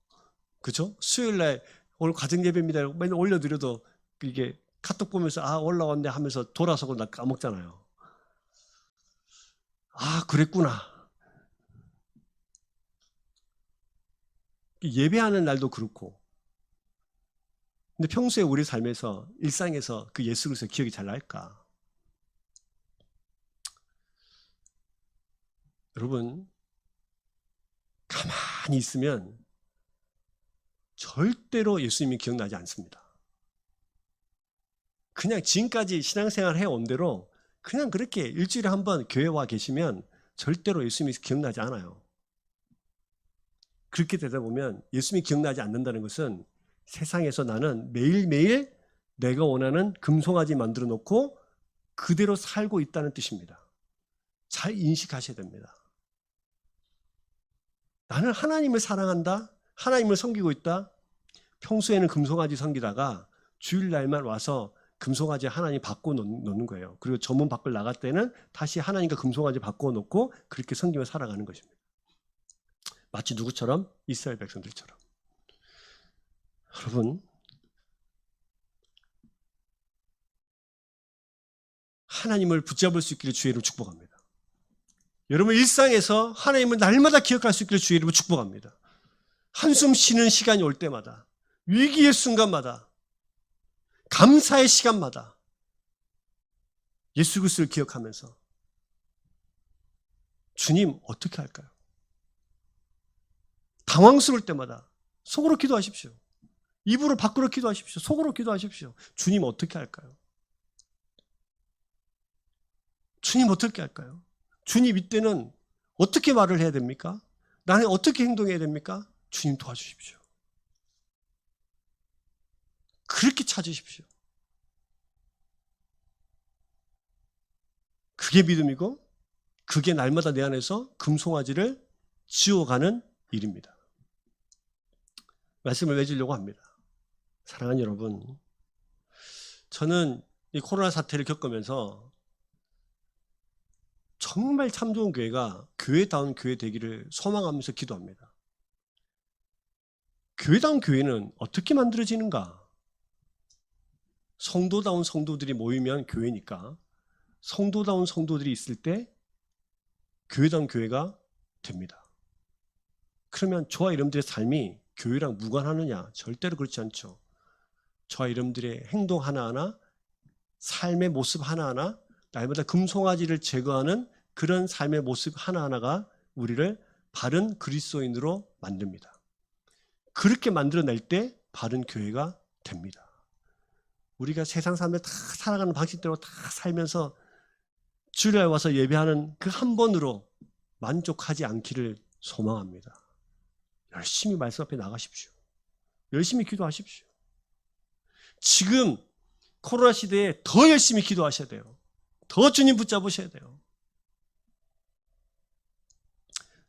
그죠? 수요일날 오늘 가정예배입니다. 맨날 올려드려도 이게 카톡 보면서 올라왔네 하면서 돌아서고 나 까먹잖아요. 그랬구나. 예배하는 날도 그렇고. 근데 평소에 우리 삶에서 일상에서 그 예수 그리스도의 기억이 잘 날까? 여러분, 가만히 있으면 절대로 예수님이 기억나지 않습니다. 그냥 지금까지 신앙생활 해온 대로 그냥 그렇게 일주일에 한 번 교회 와 계시면 절대로 예수님이 기억나지 않아요. 그렇게 되다 보면 예수님이 기억나지 않는다는 것은 세상에서 나는 매일매일 내가 원하는 금송아지 만들어 놓고 그대로 살고 있다는 뜻입니다. 잘 인식하셔야 됩니다. 나는 하나님을 사랑한다. 하나님을 섬기고 있다. 평소에는 금송아지 섬기다가 주일날만 와서 금송아지 하나님 바꿔 놓는 거예요. 그리고 전문 밖을 나갈 때는 다시 하나님과 금송아지 바꿔 놓고 그렇게 섬기며 살아가는 것입니다. 마치 누구처럼? 이스라엘 백성들처럼. 여러분, 하나님을 붙잡을 수 있기를 주의 이름으로 축복합니다. 여러분 일상에서 하나님을 날마다 기억할 수 있기를 주의 이름으로 축복합니다. 한숨 쉬는 시간이 올 때마다, 위기의 순간마다, 감사의 시간마다 예수 그리스도를 기억하면서 주님 어떻게 할까요? 당황스러울 때마다 속으로 기도하십시오. 입으로 밖으로 기도하십시오. 속으로 기도하십시오. 주님 어떻게 할까요? 주님 어떻게 할까요? 주님 이때는 어떻게 말을 해야 됩니까? 나는 어떻게 행동해야 됩니까? 주님 도와주십시오. 그렇게 찾으십시오. 그게 믿음이고 그게 날마다 내 안에서 금송아지를 지워가는 일입니다. 말씀을 맺으려고 합니다. 사랑하는 여러분, 저는 이 코로나 사태를 겪으면서 정말 참 좋은 교회가 교회다운 교회 되기를 소망하면서 기도합니다. 교회다운 교회는 어떻게 만들어지는가? 성도다운 성도들이 모이면 교회니까 성도다운 성도들이 있을 때 교회다운 교회가 됩니다. 그러면 저와 여러분들의 삶이 교회랑 무관하느냐? 절대로 그렇지 않죠. 저와 여러분들의 행동 하나하나, 삶의 모습 하나하나, 날마다 금송아지를 제거하는 그런 삶의 모습 하나하나가 우리를 바른 그리스도인으로 만듭니다. 그렇게 만들어낼 때 바른 교회가 됩니다. 우리가 세상 사람들 다 살아가는 방식대로 다 살면서 주일에 와서 예배하는 그 한 번으로 만족하지 않기를 소망합니다. 열심히 말씀 앞에 나가십시오. 열심히 기도하십시오. 지금 코로나 시대에 더 열심히 기도하셔야 돼요. 더 주님 붙잡으셔야 돼요.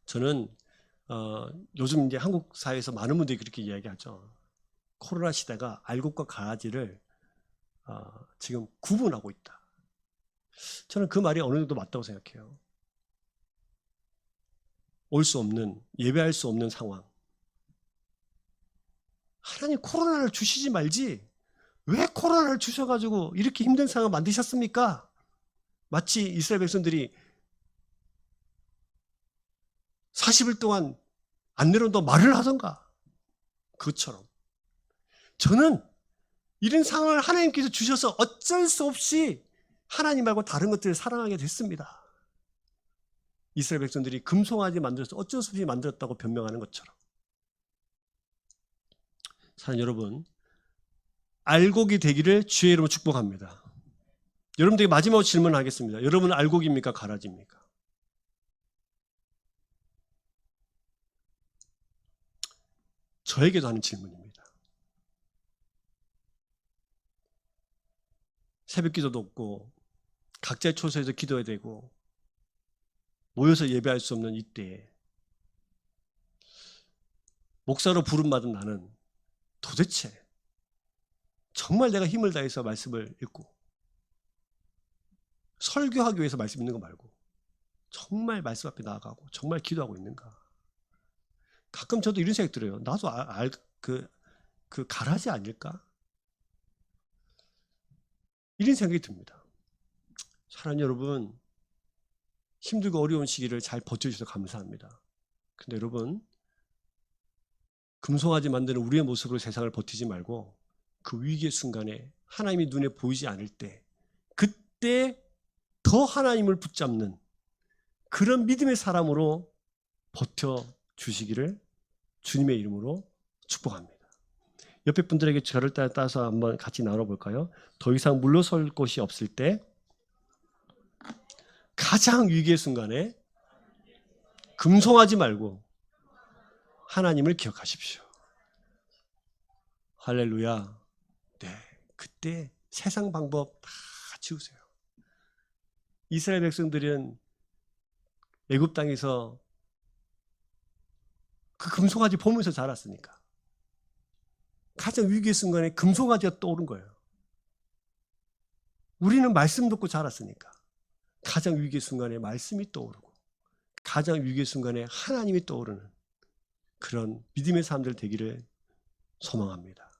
저는 요즘 이제 한국 사회에서 많은 분들이 그렇게 이야기하죠. 코로나 시대가 알곡과 가지를 지금 구분하고 있다. 저는 그 말이 어느 정도 맞다고 생각해요. 올 수 없는, 예배할 수 없는 상황. 하나님 코로나를 주시지 말지 왜 코로나를 주셔가지고 이렇게 힘든 상황을 만드셨습니까? 마치 이스라엘 백성들이 40일 동안 안 내려온다고 말을 하던가. 그것처럼 저는 이런 상황을 하나님께서 주셔서 어쩔 수 없이 하나님 말고 다른 것들을 사랑하게 됐습니다. 이스라엘 백성들이 금송아지 만들어서 어쩔 수 없이 만들었다고 변명하는 것처럼. 사랑하는 여러분, 알곡이 되기를 주의 이름으로 축복합니다. 여러분들에게 마지막으로 질문하겠습니다. 여러분은 알곡입니까? 가라지입니까? 저에게도 하는 질문입니다. 새벽 기도도 없고 각자의 초소에서 기도해야 되고 모여서 예배할 수 없는 이때에 목사로 부름받은 나는 도대체 정말 내가 힘을 다해서 말씀을 읽고 설교하기 위해서 말씀 읽는 거 말고 정말 말씀 앞에 나아가고 정말 기도하고 있는가? 가끔 저도 이런 생각이 들어요. 나도 그 가라지 아닐까? 이런 생각이 듭니다. 사랑하는 여러분, 힘들고 어려운 시기를 잘 버텨주셔서 감사합니다. 근데 여러분, 금송아지 만드는 우리의 모습으로 세상을 버티지 말고 그 위기의 순간에 하나님이 눈에 보이지 않을 때 그때 더 하나님을 붙잡는 그런 믿음의 사람으로 버텨주시기를 주님의 이름으로 축복합니다. 옆에 분들에게 저를 따라서 한번 같이 나눠볼까요? 더 이상 물러설 곳이 없을 때 가장 위기의 순간에 금송하지 말고 하나님을 기억하십시오. 할렐루야. 네, 그때 세상 방법 다 지우세요. 이스라엘 백성들은 애굽 땅에서 그 금송아지 보면서 자랐으니까 가장 위기의 순간에 금송아지가 떠오른 거예요. 우리는 말씀 듣고 자랐으니까 가장 위기의 순간에 말씀이 떠오르고 가장 위기의 순간에 하나님이 떠오르는 그런 믿음의 사람들 되기를 소망합니다.